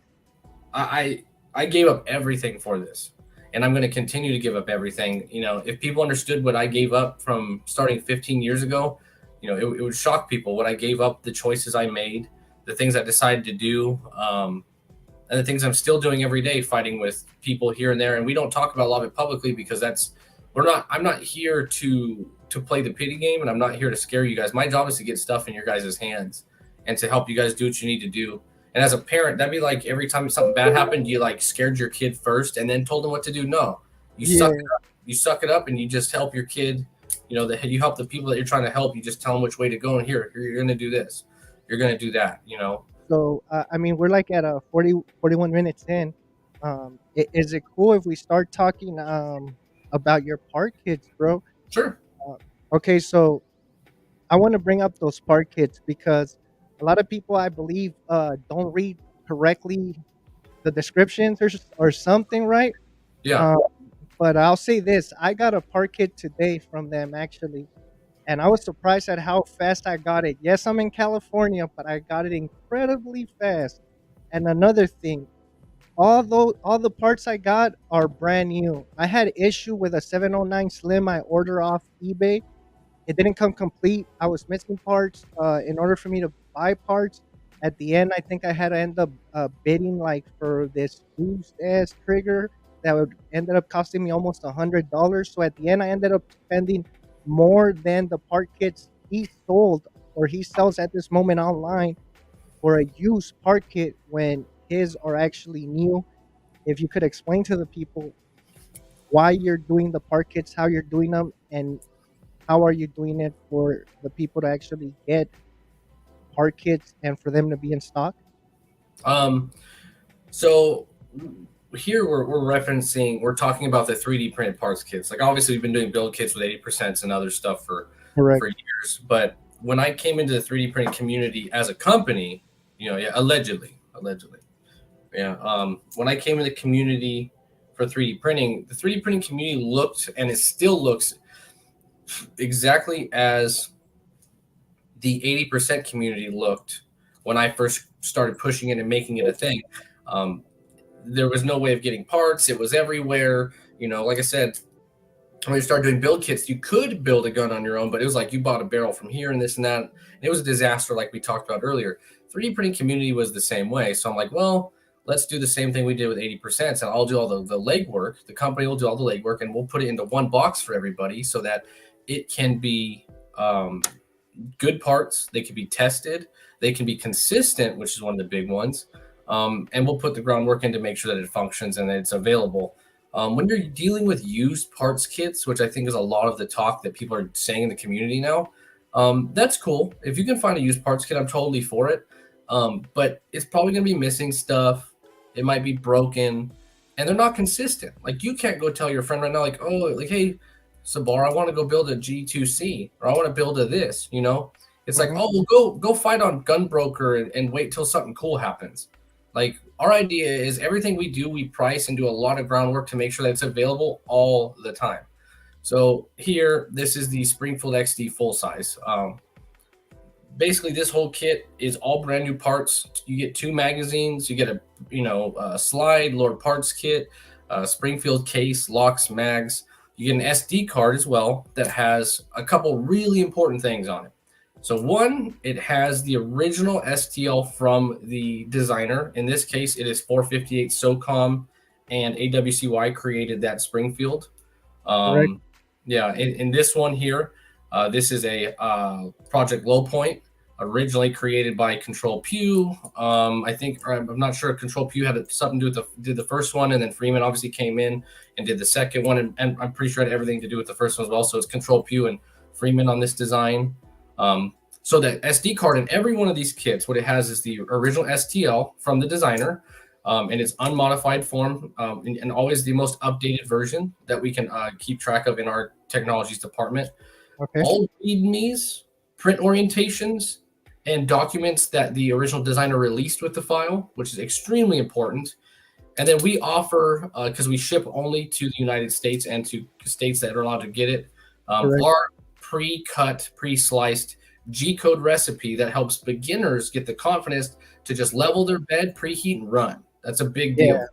S2: I I gave up everything for this, and I'm going to continue to give up everything. If people understood what I gave up from starting 15 years ago, it would shock people what I gave up, the choices I made, the things I decided to do, and the things I'm still doing every day, fighting with people here and there. And we don't talk about a lot of it publicly because I'm not here to play the pity game, and I'm not here to scare you guys. My job is to get stuff in your guys' hands and to help you guys do what you need to do. And as a parent, that'd be like every time something bad happened, you like scared your kid first and then told them what to do. No, you suck
S1: Yeah.
S2: it up. You suck it up and you just help your kid. That you help the people that you're trying to help. You just tell them which way to go. And here, you're going to do this. You're going to do that.
S1: So I mean, we're like at a 41 minutes in. Is it cool if we start talking about your park kids, bro?
S2: Sure.
S1: Uh, okay, so I want to bring up those park kits because a lot of people, I believe, don't read correctly the descriptions or something, right?
S2: Yeah.
S1: Uh, but I'll say this: I got a park kit today from them actually, and I was surprised at how fast I got it. Yes, I'm in California, but I got it incredibly fast. And another thing, although all the parts I got are brand new, I had issue with a 709 Slim I order off eBay. It didn't come complete. I was missing parts. In order for me to buy parts, at the end, I think I had to end up bidding like for this boost ass trigger that would ended up costing me almost $100. So at the end, I ended up spending more than the part kits he sold or he sells at this moment online for a used part kit when his are actually new. If you could explain to the people why you're doing the part kits, how you're doing them, and how are you doing it for the people to actually get part kits and for them to be in stock?
S2: Um, so here we're talking about the 3D printed parts kits. Like obviously we've been doing build kits with 80% and other stuff for
S1: Correct.
S2: years. But when I came into the 3D printing community as a company, yeah, allegedly, yeah. When I came in the community for 3D printing, the 3D printing community looked and it still looks exactly as the 80% community looked when I first started pushing it and making it a thing. Um, there was no way of getting parts. It was everywhere. Like I said, when you start doing build kits, you could build a gun on your own, but it was like you bought a barrel from here and this and that. And it was a disaster, like we talked about earlier. 3D printing community was the same way. So I'm like, well, let's do the same thing we did with 80%. And I'll do all the legwork. The company will do all the legwork and we'll put it into one box for everybody so that it can be good parts. They can be tested. They can be consistent, which is one of the big ones. And we'll put the groundwork in to make sure that it functions and that it's available. When you're dealing with used parts kits, which I think is a lot of the talk that people are saying in the community now, that's cool. If you can find a used parts kit, I'm totally for it. But it's probably going to be missing stuff. It might be broken, and they're not consistent. Like you can't go tell your friend right now, like, oh, like, hey, Sabr, I want to go build a G2C, or I want to build a this. It's like,
S1: Hmm.
S2: oh, well, go fight on Gunbroker and wait till something cool happens. Like our idea is everything we do, we price and do a lot of groundwork to make sure that it's available all the time. So here, this is the Springfield XD full size. Basically, this whole kit is all brand new parts. You get 2 magazines. You get a slide, Lord parts kit, Springfield case, locks, mags. You get an SD card as well that has a couple really important things on it. So one, it has the original STL from the designer. In this case, it is 458 SOCOM and AWCY created that Springfield.
S1: Correct.
S2: Yeah, in this one here, this is a Project Low Point, originally created by Control Pew. I think, or I'm not sure if Control Pew had something to do with did the first one, and then Freeman obviously came in and did the second one, and I'm pretty sure it had everything to do with the first one as well. So it's Control Pew and Freeman on this design. So the SD card in every one of these kits, what it has is the original STL from the designer, in its unmodified form, and always the most updated version that we can keep track of in our technologies department.
S1: Okay.
S2: All readmes, print orientations, and documents that the original designer released with the file, which is extremely important. And then we offer, because we ship only to the United States and to states that are allowed to get it, our pre-cut, pre-sliced G-code recipe that helps beginners get the confidence to just level their bed, preheat, and run. That's a big deal.
S1: Yeah.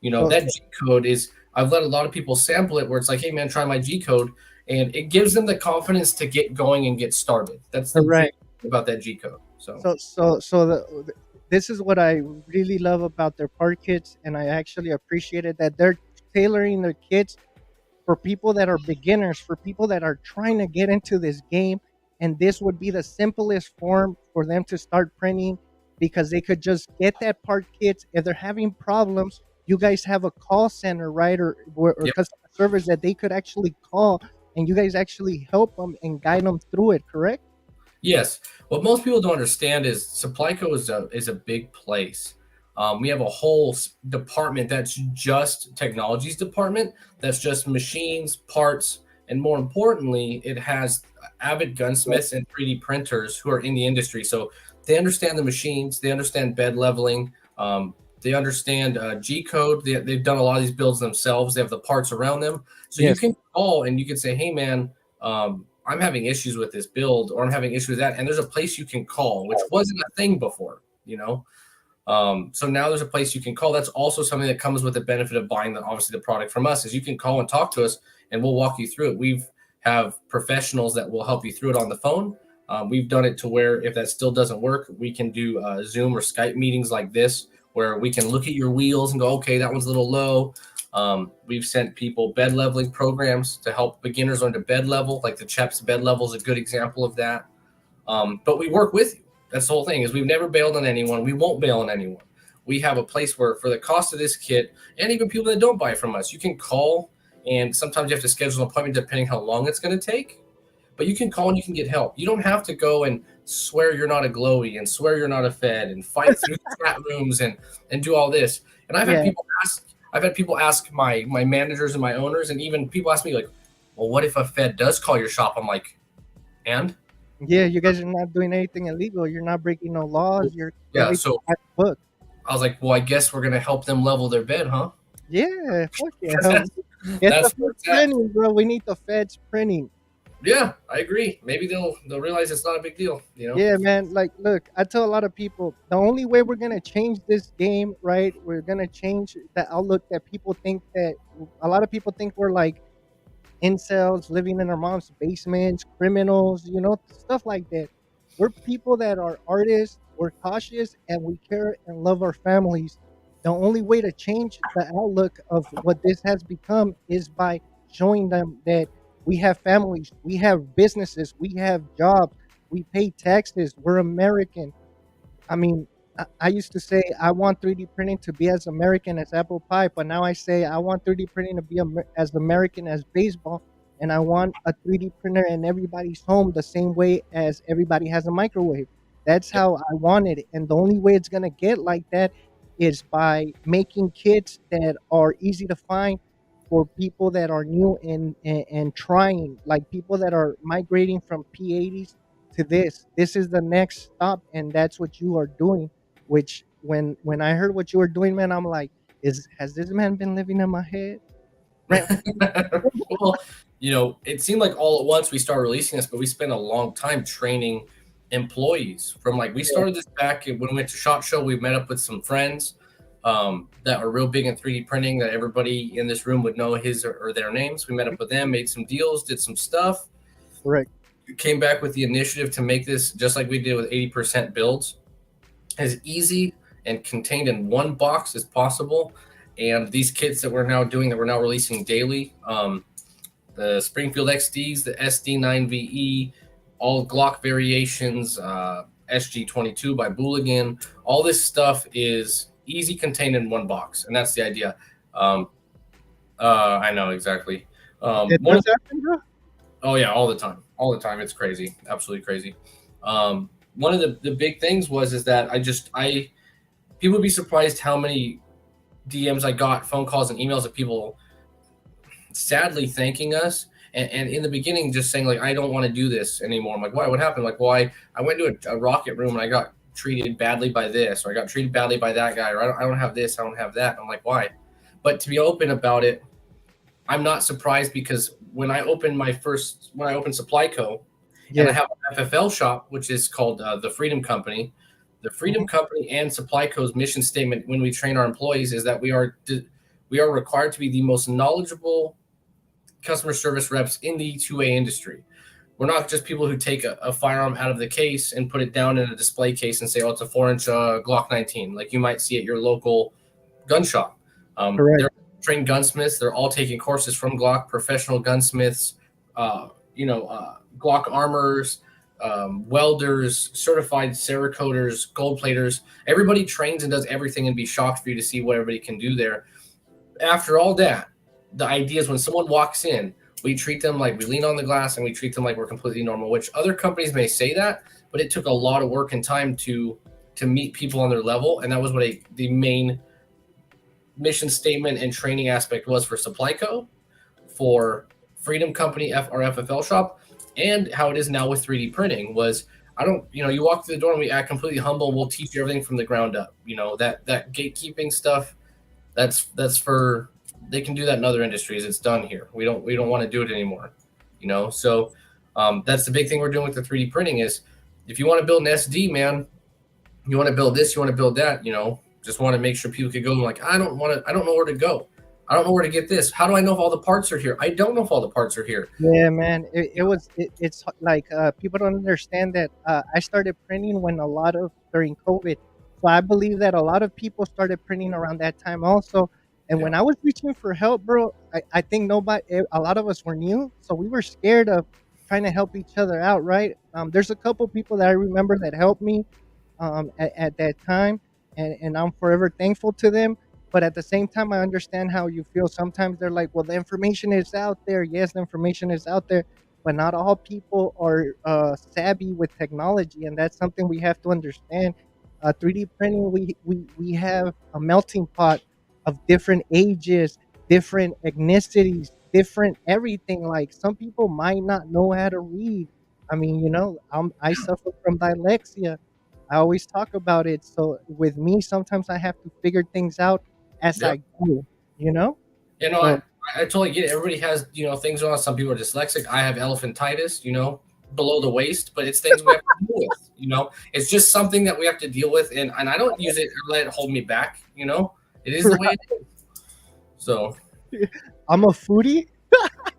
S2: You know, that G-code is, I've let a lot of people sample it where it's like, hey man, try my G-code. And it gives them the confidence to get going and get started. That's the
S1: Correct.
S2: thing about that G-code.
S1: This is what I really love about their part kits, and I actually appreciated that they're tailoring their kits for people that are beginners, for people that are trying to get into this game. And this would be the simplest form for them to start printing, because they could just get that part kits. If they're having problems, you guys have a call center, right? Or
S2: Yep.
S1: customer service that they could actually call, and you guys actually help them and guide them through it, correct?
S2: Yes. What most people don't understand is SupplyCo is a big place. We have a whole department that's just technologies department. That's just machines, parts, and more importantly, it has avid gunsmiths and 3D printers who are in the industry. So they understand the machines, they understand bed leveling, they understand G-code. They've done a lot of these builds themselves. They have the parts around them. So you can call and you can say, hey man, I'm having issues with this build, or I'm having issues with that. And there's a place you can call, which wasn't a thing before, you know? So now there's a place you can call. That's also something that comes with the benefit of buying obviously the product from us, is you can call and talk to us and we'll walk you through it. We've have professionals that will help you through it on the phone. We've done it to where if that still doesn't work, we can do Zoom or Skype meetings like this, where we can look at your wheels and go, okay, that one's a little low. We've sent people bed leveling programs to help beginners learn to bed level, like the CHEPS bed level is a good example of that. But we work with you. That's the whole thing, is we've never bailed on anyone. We won't bail on anyone. We have a place where for the cost of this kit, and even people that don't buy from us, you can call, and sometimes you have to schedule an appointment depending how long it's going to take. But you can call and you can get help. You don't have to go and swear you're not a glowy and swear you're not a fed and fight through chat rooms and do all this. And I've had people ask my managers and my owners, and even people ask me like, well, what if a fed does call your shop? I'm like, and?
S1: Yeah, you guys are not doing anything illegal. You're not breaking no laws. You're
S2: so
S1: book.
S2: I was like, well, I guess we're gonna help them level their bed, huh?
S1: Yeah, fuck yeah.
S2: That's
S1: the feds printing, bro. We need the feds printing.
S2: Yeah, I agree. Maybe they'll realize it's not a big deal, you know?
S1: Yeah, man. Like, look, I tell a lot of people, the only way we're gonna change this game, right? We're gonna change the outlook that people think that a lot of people think we're like incels living in our mom's basements, criminals, you know, stuff like that. We're people that are artists, we're cautious, and we care and love our families. The only way to change the outlook of what this has become is by showing them that we have families, we have businesses, we have jobs, we pay taxes, we're American. I mean, I used to say I want 3D printing to be as American as apple pie, but now I say I want 3D printing to be as American as baseball, and I want a 3D printer in everybody's home the same way as everybody has a microwave. That's how I want it, and the only way it's gonna get like that is by making kits that are easy to find for people that are new and trying, like people that are migrating from P80s to this. This is the next stop, and that's what you are doing. Which when I heard what you were doing, man, I'm like, has this man been living in my head?
S2: Well, you know, it seemed like all at once we started releasing this, but we spent a long time training employees. From like we started this back when we went to SHOT Show. We met up with some friends that are real big in 3D printing, that everybody in this room would know his or their names. We met up with them, made some deals, did some stuff.
S1: Correct.
S2: Came back with the initiative to make this, just like we did with 80% builds, as easy and contained in one box as possible. And these kits that we're now doing, that we're now releasing daily, the Springfield XDs, the SD9VE, all Glock variations, SG22 by Booligan, all this stuff is easy contained in one box, and that's the idea. I know exactly.
S1: It does happen, bro.
S2: Oh yeah, all the time. It's crazy, absolutely crazy. One of the big things is that people would be surprised how many DMs I got, phone calls and emails of people sadly thanking us. And in the beginning, just saying like, I don't want to do this anymore. I'm like, why? What happened? Like, why? I went to a rocket room and I got treated badly by this, or I got treated badly by that guy, or I don't have this, I don't have that. I'm like, why? But to be open about it, I'm not surprised, because when I opened Supply Co.
S1: Yeah.
S2: And I have an FFL shop, which is called the Freedom Company. The Freedom Company and Supply Co.'s mission statement when we train our employees is that we are required to be the most knowledgeable customer service reps in the 2A industry. We're not just people who take a firearm out of the case and put it down in a display case and say, oh, it's a 4-inch Glock 19, like you might see at your local gun shop. They're trained gunsmiths. They're all taking courses from Glock, professional gunsmiths, Glock armors, welders, certified Cerakoters, gold platers. Everybody trains and does everything, and be shocked for you to see what everybody can do there. After all that, the idea is when someone walks in, we treat them like we lean on the glass, and we treat them like we're completely normal, which other companies may say that, but it took a lot of work and time to meet people on their level. And that was what the main mission statement and training aspect was for Supply Co., for Freedom Company, our FFL shop, and how it is now with 3D printing was, you walk through the door and we act completely humble, and we'll teach you everything from the ground up. That gatekeeping stuff, that's for, they can do that in other industries. It's done here. We don't want to do it anymore. So that's the big thing we're doing with the 3D printing is, if you want to build an SD, man, you want to build this, you want to build that, just want to make sure people could go like, I don't know where to go. I don't know where to get this. How do I know if all the parts are here? I don't know if all the parts are here.
S1: Yeah, man. It's like people don't understand that I started printing during COVID. So I believe that a lot of people started printing around that time also. And when I was reaching for help, bro, I think a lot of us were new. So we were scared of trying to help each other out, right? There's a couple people that I remember that helped me at that time. And I'm forever thankful to them. But at the same time, I understand how you feel. Sometimes they're like, well, the information is out there. Yes, the information is out there. But not all people are savvy with technology. And that's something we have to understand. 3D printing, we have a melting pot of different ages, different ethnicities, different everything. Like some people might not know how to read. I mean, I suffer from dyslexia. I always talk about it. So with me, sometimes I have to figure things out as I go, So,
S2: I totally get it. Everybody has, things on. Some people are dyslexic. I have elephantitis, below the waist, but it's things we have to deal with, It's just something that we have to deal with. And I don't use it or let it hold me back, It is the way it is. So.
S1: I'm a foodie?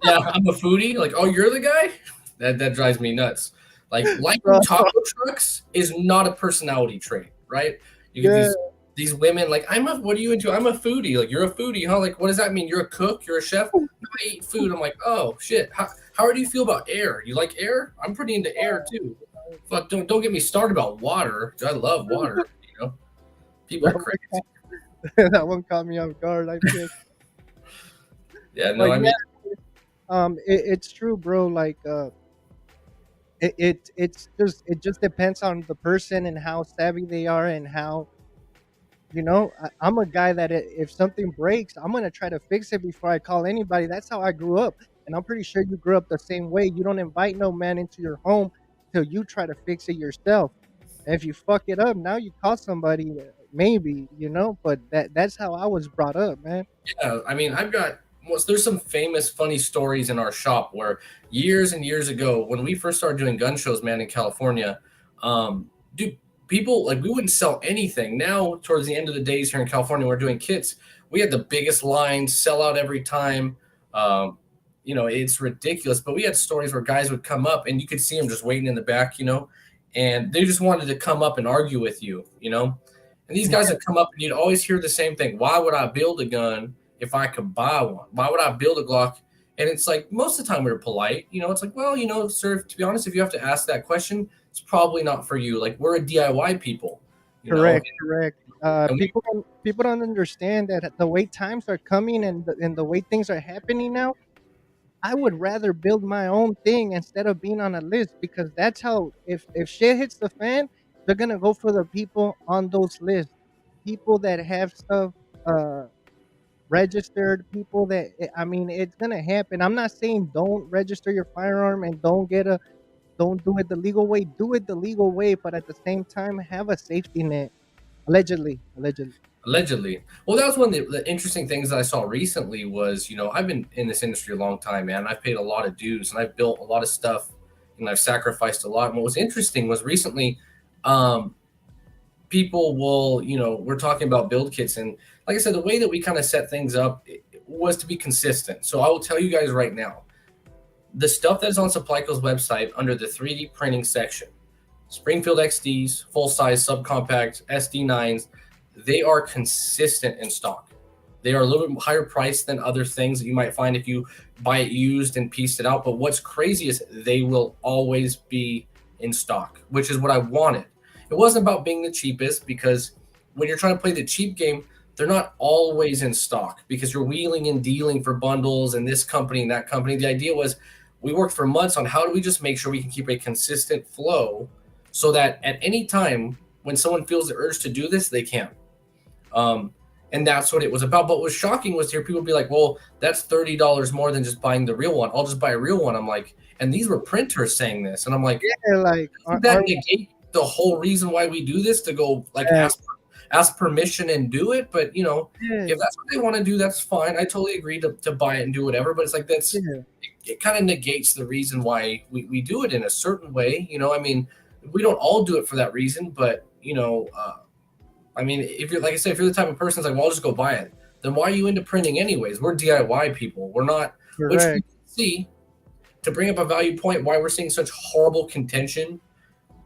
S2: Yeah, I'm a foodie. Like, oh, you're the guy? That drives me nuts. Like, liking taco trucks is not a personality trait, right? You get these women like, what are you into? I'm a foodie. Like, you're a foodie, huh? Like, what does that mean? You're a cook? You're a chef? No, I eat food. I'm like, oh shit. How do you feel about air? You like air? I'm pretty into air too. But don't get me started about water. I love water. People are crazy.
S1: That one caught me off guard. I think.
S2: Yeah, no, I mean,
S1: it's true, bro. Like, it just depends on the person and how savvy they are and how. I'm a guy that if something breaks, I'm going to try to fix it before I call anybody. That's how I grew up. And I'm pretty sure you grew up the same way. You don't invite no man into your home till you try to fix it yourself. And if you fuck it up, now you call somebody, maybe, but that's how I was brought up, man.
S2: Yeah, I mean, there's some famous funny stories in our shop where years and years ago, when we first started doing gun shows, man, in California, people, like, we wouldn't sell anything. Now, towards the end of the days here in California, we're doing kits. We had the biggest lines, sell out every time. It's ridiculous. But we had stories where guys would come up and you could see them just waiting in the back, and they just wanted to come up and argue with you, And these guys would come up and you'd always hear the same thing. Why would I build a gun if I could buy one? Why would I build a Glock? And it's like, most of the time we were polite. It's like, well, sir, to be honest, if you have to ask that question, it's probably not for you. Like, we're a DIY people.
S1: Correct.
S2: And
S1: People don't understand that the way times are coming and the way things are happening now. I would rather build my own thing instead of being on a list, because that's how, if shit hits the fan, they're gonna go for the people on those lists, people that have stuff uh registered, people that, I mean, it's gonna happen. I'm not saying don't register your firearm and don't do it the legal way. Do it the legal way, but at the same time, have a safety net. Allegedly.
S2: Allegedly. Well, that was one of the interesting things that I saw recently was, I've been in this industry a long time, man. I've paid a lot of dues and I've built a lot of stuff and I've sacrificed a lot. And what was interesting was recently, people will, we're talking about build kits. And like I said, the way that we kind of set things up was to be consistent. So I will tell you guys right now, the stuff that is on Supplyco's website under the 3D printing section, Springfield XDs, full-size, subcompact, SD9s, they are consistent in stock. They are a little bit higher priced than other things that you might find if you buy it used and pieced it out. But what's crazy is they will always be in stock, which is what I wanted. It wasn't about being the cheapest, because when you're trying to play the cheap game, they're not always in stock because you're wheeling and dealing for bundles and this company and that company. The idea was, we worked for months on how do we just make sure we can keep a consistent flow so that at any time when someone feels the urge to do this, they can. And that's what it was about. But what was shocking was to hear people be like, well, that's $30 more than just buying the real one. I'll just buy a real one. I'm like, and these were printers saying this. And I'm like,
S1: Yeah, like,
S2: doesn't that negate the whole reason why we do this, to go like ask permission and do it? But if that's what they want to do, that's fine. I totally agree to buy it and do whatever. But it's like, it kind of negates the reason why we do it in a certain way. I mean, we don't all do it for that reason, but I mean, if you're, like I said, if you're the type of person that's like, well, I'll just go buy it, then why are you into printing anyways? We're DIY people. We're not.
S1: Correct.
S2: Which you can see, to bring up a value point, why we're seeing such horrible contention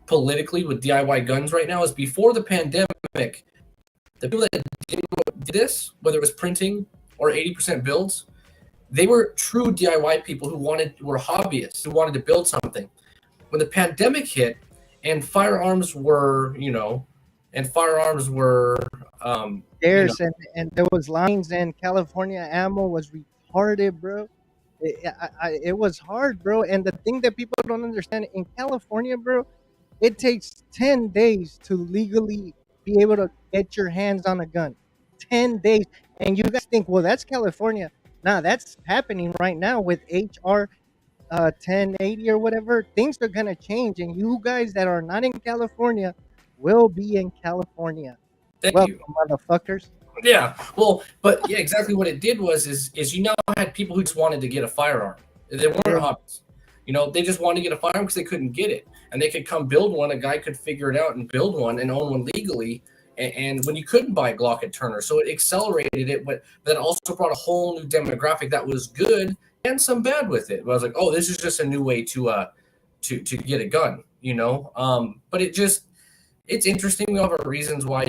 S2: politically with DIY guns right now is, before the pandemic, the people that did this, whether it was printing or 80% builds, they were true DIY people who were hobbyists, who wanted to build something. When the pandemic hit and firearms were,
S1: There's and there was lines, and California ammo was retarded, bro. It was hard, bro. And the thing that people don't understand, in California, bro, it takes 10 days to legally be able to get your hands on a gun. 10 days. And you guys think, well, that's California. Nah, that's happening right now with HR 1080 or whatever. Things are gonna change, and you guys that are not in California will be in California.
S2: Thank
S1: Welcome,
S2: you.
S1: motherfuckers.
S2: Yeah, well, but yeah, exactly what it did was you now had people who just wanted to get a firearm. They weren't hobbyists. They just wanted to get a firearm because they couldn't get it, and they could come build one. A guy could figure it out and build one and own one legally. And when you couldn't buy a Glock at Turner, so it accelerated it, but then also brought a whole new demographic that was good and some bad with it. But I was like, oh, this is just a new way to get a gun, But it's interesting. We all have our reasons why,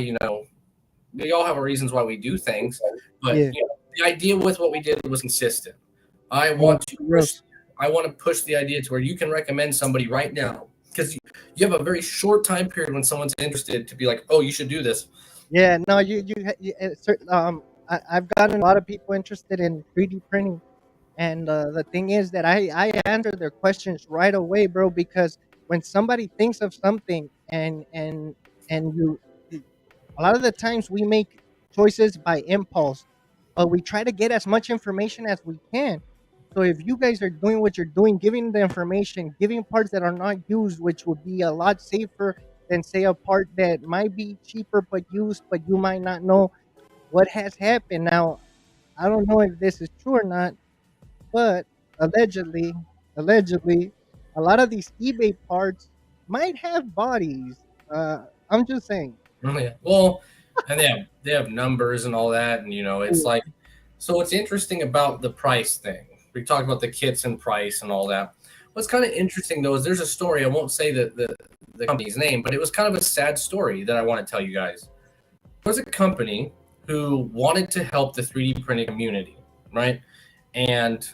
S2: we all have our reasons why we do things. But the idea with what we did was consistent. I want to push the idea to where you can recommend somebody right now, because you have a very short time period when someone's interested to be like, oh, you should do this.
S1: Yeah, no, I've gotten a lot of people interested in 3D printing, and the thing is that I answer their questions right away, bro, because when somebody thinks of something and you, a lot of the times we make choices by impulse, but we try to get as much information as we can. So if you guys are doing what you're doing, giving the information, giving parts that are not used, which would be a lot safer than, say, a part that might be cheaper but used, but you might not know what has happened. Now, I don't know if this is true or not, but allegedly, a lot of these eBay parts might have bodies. I'm just saying.
S2: Yeah. Well, and they have numbers and all that, and it's like, so what's interesting about the price thing? We talked about the kits and price and all that. What's kind of interesting though is there's a story. I won't say the company's name, but it was kind of a sad story that I want to tell you guys. was a company who wanted to help the 3D printing community, right? And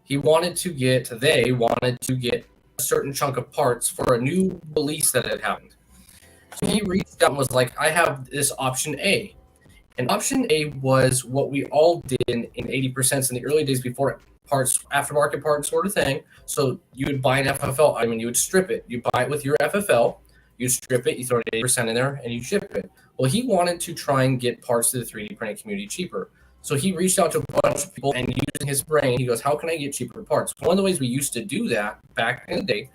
S2: they wanted to get a certain chunk of parts for a new release that had happened. So he reached out and was like, I have this option A. And option A was what we all did in 80% in the early days before parts, aftermarket parts sort of thing. So you would buy an FFL item and you would strip it. You buy it with your FFL, you strip it, you throw 80% in there, and you ship it. Well, he wanted to try and get parts to the 3D printing community cheaper. So he reached out to a bunch of people, and using his brain, he goes, how can I get cheaper parts? One of the ways we used to do that back in the day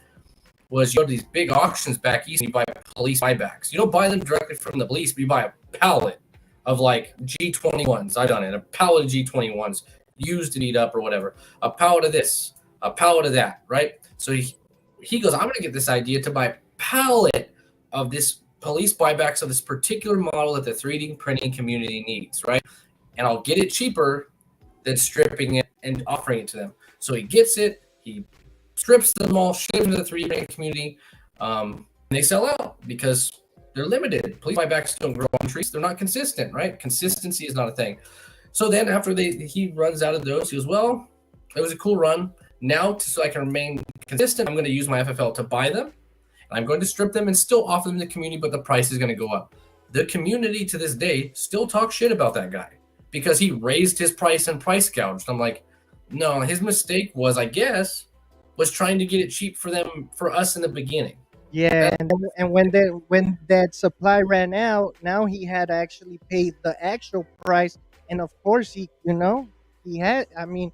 S2: was you go to these big auctions back east and you buy police buybacks. You don't buy them directly from the police, but you buy a pallet of like G21s. I've done it. A pallet of G21s used to beat up or whatever. A pallet of this, a pallet of that, right? So he goes, I'm going to get this idea to buy a pallet of this police buybacks of this particular model that the 3D printing community needs, right? And I'll get it cheaper than stripping it and offering it to them. So he gets it, he strips them all, ships them to the 3D printing community, and they sell out because they're limited. Police buybacks don't grow on trees. They're not consistent, right? Consistency is not a thing. So then after he runs out of those, he goes, well, it was a cool run. Now, so I can remain consistent, I'm going to use my FFL to buy them. And I'm going to strip them and still offer them to the community, but the price is going to go up. The community to this day still talks shit about that guy because he raised his price and price gouged. I'm like, no, his mistake was, I guess, was trying to get it cheap for us in the beginning.
S1: Yeah, and when that supply ran out, now he had to actually pay the actual price, and of course he had. I mean,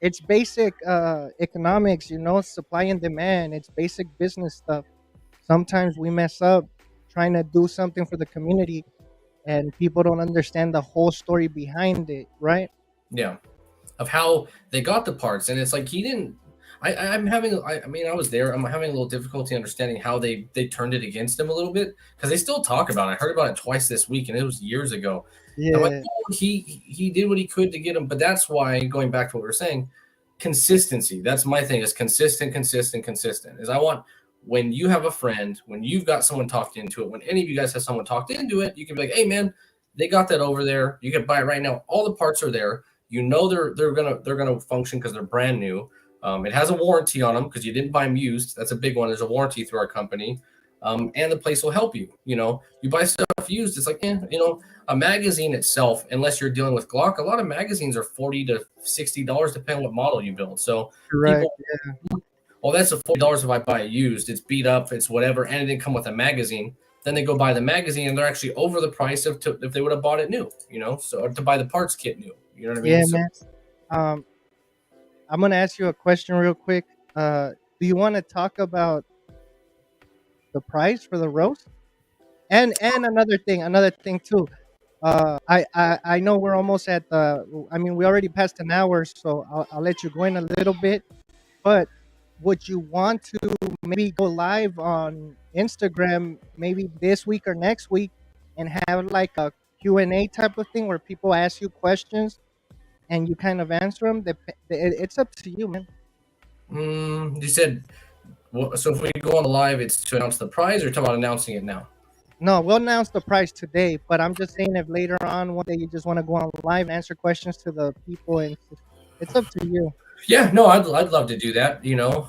S1: it's basic economics, supply and demand. It's basic business stuff. Sometimes we mess up trying to do something for the community, and people don't understand the whole story behind it, right?
S2: Yeah, of how they got the parts, and it's like he didn't. I was there. I'm having a little difficulty understanding how they turned it against him a little bit because they still talk about it. I heard about it twice this week, and it was years ago.
S1: Yeah,
S2: I'm like, oh, he did what he could to get him, but that's why, going back to what we were saying, consistency. That's my thing, is consistent. Is I want, when you have a friend, when you've got someone talked into it, when any of you guys have someone talked into it, you can be like, hey man, they got that over there. You can buy it right now. All the parts are there. They're gonna function because they're brand new. It has a warranty on them because you didn't buy them used. That's a big one. There's a warranty through our company. And the place will help you. You buy stuff used, it's like, a magazine itself, unless you're dealing with Glock, a lot of magazines are $40 to $60, depending on what model you build. So
S1: correct.
S2: people, well, that's a $40 if I buy it used. It's beat up, it's whatever, and it didn't come with a magazine. Then they go buy the magazine, and they're actually over the price if they would have bought it new. So to buy the parts kit new. You know what I mean?
S1: Yeah, man. I'm gonna ask you a question real quick. Do you want to talk about the price for the roast? And another thing too. I know we're almost at the. I mean, we already passed an hour, so I'll let you go in a little bit. But would you want to maybe go live on Instagram maybe this week or next week and have like a Q&A type of thing where people ask you questions and you kind of answer them? It's up to you, man.
S2: You said, so if we go on live, it's to announce the prize, or talk about announcing it now?
S1: No, we'll announce the price today, but I'm just saying if later on one day you just want to go on live and answer questions to the people, and it's up to you.
S2: Yeah, no, I'd love to do that.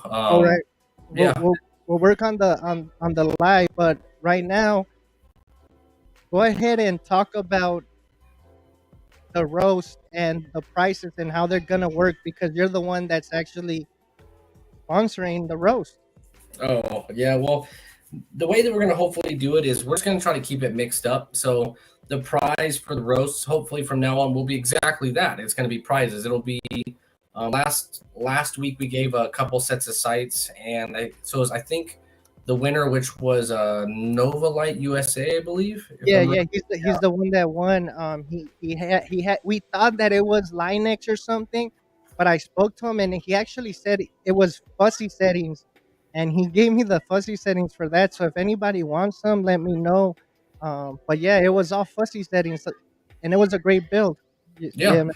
S1: All right.
S2: Yeah.
S1: We'll work on the live, but right now, go ahead and talk about the roast and the prices and how they're gonna work, because you're the one that's actually sponsoring the roast.
S2: Oh, yeah. Well, the way that we're going to hopefully do it is we're just going to try to keep it mixed up. So the prize for the roasts, hopefully from now on, will be exactly that. It's going to be prizes. It'll be last week we gave a couple sets of sights, and I think the winner, which was Nova Light USA, I believe.
S1: Yeah, he's the one that won. He had we thought that it was Linux or something, but I spoke to him and he actually said it was fuzzy settings, and he gave me the fuzzy settings for that. So if anybody wants some, let me know. But yeah, it was all fuzzy settings, and it was a great build.
S2: Yeah.
S1: Man.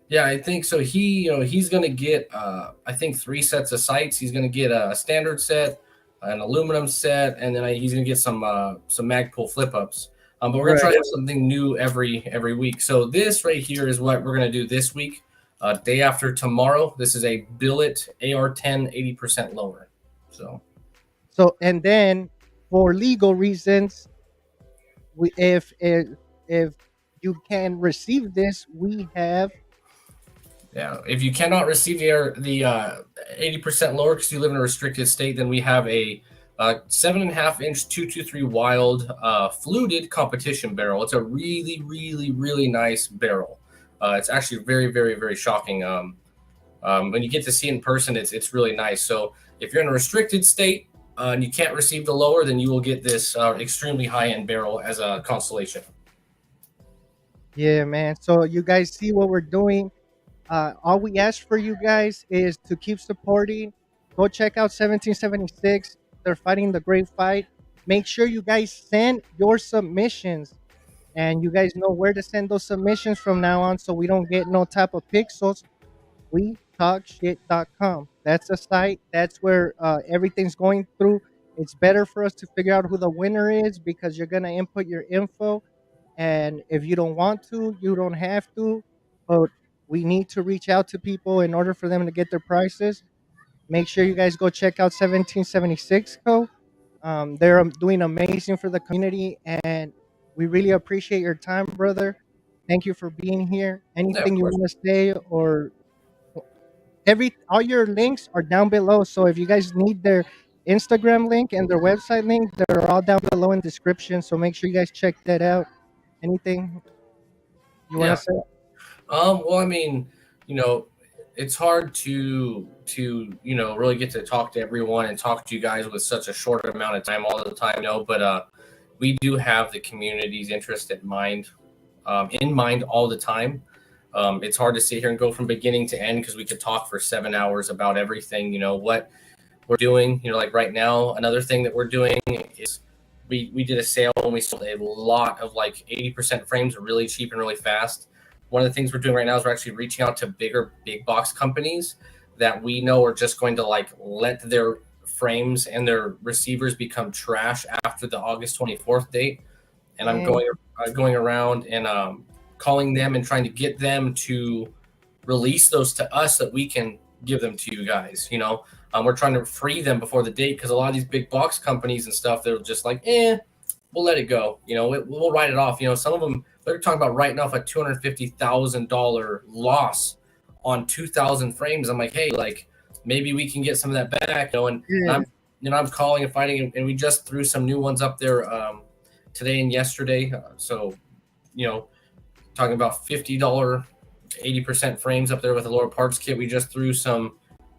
S2: Yeah, I think so. He's going to get I think 3 sets of sights. He's going to get a standard set, an aluminum set, and then he's going to get some Magpul flip ups. But we're gonna try
S1: Right.
S2: to have something new every week. So this right here is what we're gonna do this week. Day after tomorrow, this is a billet AR-10 80% lower. So
S1: So and then for legal reasons, we if you can receive this, we have
S2: yeah, if you cannot receive the 80% lower because you live in a restricted state, then we have a 7.5 inch 223 wild fluted competition barrel. It's a really, really, really nice barrel. It's actually very, very, very shocking. When you get to see it in person, it's really nice. So if you're in a restricted state and you can't receive the lower, then you will get this extremely high end barrel as a consolation.
S1: yeah, man. So you guys see what we're doing. All we ask for you guys is to keep supporting. Go check out 1776. They're fighting the great fight. Make sure you guys send your submissions, and you guys know where to send those submissions from now on, so we don't get no type of pixels. WeTalkShit.com. That's the site. That's where everything's going through. It's better for us to figure out who the winner is because you're gonna input your info, and if you don't want to, you don't have to. But we need to reach out to people in order for them to get their prices. Make sure you guys go check out 1776 Co. They're doing amazing for the community, and we really appreciate your time, brother. Thank you for being here.
S2: Yeah, of
S1: Anything you
S2: course.
S1: want to say, or all your links are down below. So if you guys need their Instagram link and their website link, they're all down below in description. So make sure you guys check that out. Anything you want to
S2: Yeah.
S1: say?
S2: Well, I mean, you know, it's hard to really get to talk to everyone and talk to you guys with such a short amount of time all the time. But we do have the community's interest in mind all the time. It's hard to sit here and go from beginning to end because we could talk for 7 hours about everything. What we're doing. Like right now, another thing that we're doing is we did a sale and we sold a lot of like 80% frames really cheap and really fast. One of the things we're doing right now is we're actually reaching out to big box companies that we know are just going to like let their frames and their receivers become trash after the August 24th date. And
S1: Dang,
S2: I'm going around and calling them and trying to get them to release those to us so that we can give them to you guys. We're trying to free them before the date because a lot of these big box companies and stuff, they're just like, we'll let it go. We'll write it off. Some of them, they're talking about writing off a $250,000 loss on 2,000 frames. I'm like, hey, like maybe we can get some of that back.
S1: yeah,
S2: I'm calling and fighting, and we just threw some new ones up there today and yesterday. So, talking about $50, 80% frames up there with a lower parts kit. We just threw some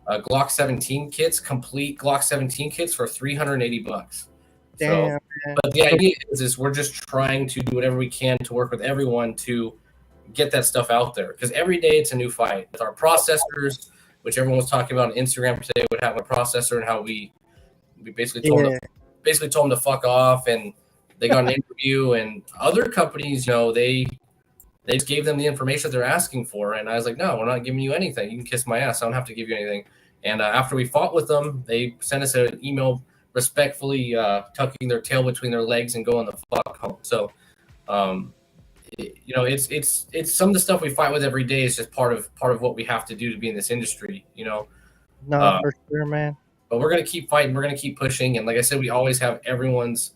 S2: Glock 17 kits, complete Glock 17 kits for $380. So,
S1: damn, man.
S2: but the idea is we're just trying to do whatever we can to work with everyone to get that stuff out there because every day it's a new fight with our processors, which everyone was talking about on Instagram today. Would have a processor and how we basically told
S1: Yeah,
S2: them to fuck off, and they got an interview. And other companies, they just gave them the information that they're asking for. And I was like, no, we're not giving you anything. You can kiss my ass. I don't have to give you anything. And after we fought with them, they sent us an email respectfully tucking their tail between their legs and going the fuck home. So, it's some of the stuff we fight with every day is just part of what we have to do to be in this industry,
S1: no,
S2: uh,
S1: for sure, man.
S2: but we're going to keep fighting. We're going to keep pushing. And like I said, we always have everyone's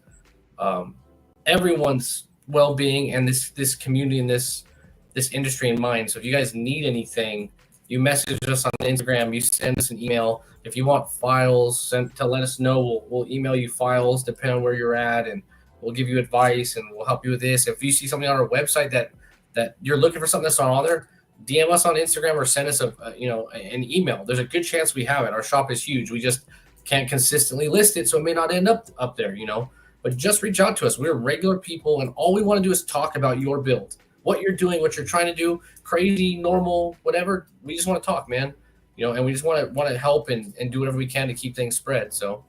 S2: well-being and this community and this industry in mind. So if you guys need anything, you message us on Instagram, you send us an email. If you want files to let us know, we'll email you files depending on where you're at, and we'll give you advice and we'll help you with this. If you see something on our website that you're looking for something that's not on there, DM us on Instagram or send us an email. There's a good chance we have it. Our shop is huge. We just can't consistently list it, so it may not end up there, But just reach out to us. We're regular people, and all we want to do is talk about your build, what you're doing, what you're trying to do, crazy, normal, whatever. We just want to talk, man. And we just want to help and do whatever we can to keep things spread. So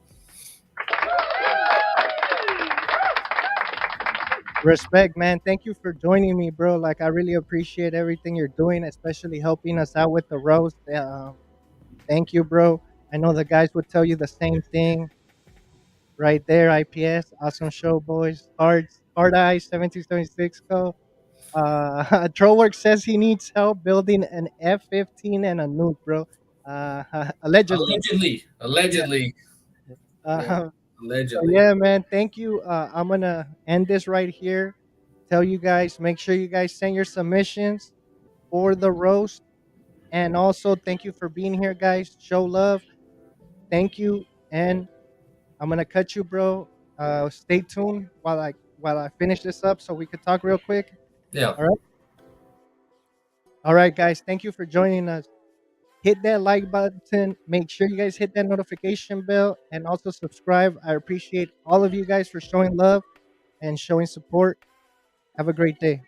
S1: Respect, man. Thank you for joining me, bro. Like, I really appreciate everything you're doing, especially helping us out with the roast. Thank you, bro. I know the guys would tell you the same thing right there. IPS, awesome show, boys. Cards, Hard Eye 1776 Co. Trollwork says he needs help building an F-15 and a nuke, bro. Allegedly.
S2: Allegedly,
S1: Yeah.
S2: allegedly, yeah,
S1: Uh, so
S2: allegedly.
S1: yeah, man. Thank you. I'm gonna end this right here. Tell you guys, make sure you guys send your submissions for the roast, and also thank you for being here, guys. Show love. Thank you, and I'm gonna cut you, bro. Stay tuned while I finish this up, so we could talk real quick.
S2: Yeah,
S1: All right, guys. Thank you for joining us. Hit that like button. Make sure you guys hit that notification bell and also subscribe. I appreciate all of you guys for showing love and showing support. Have a great day.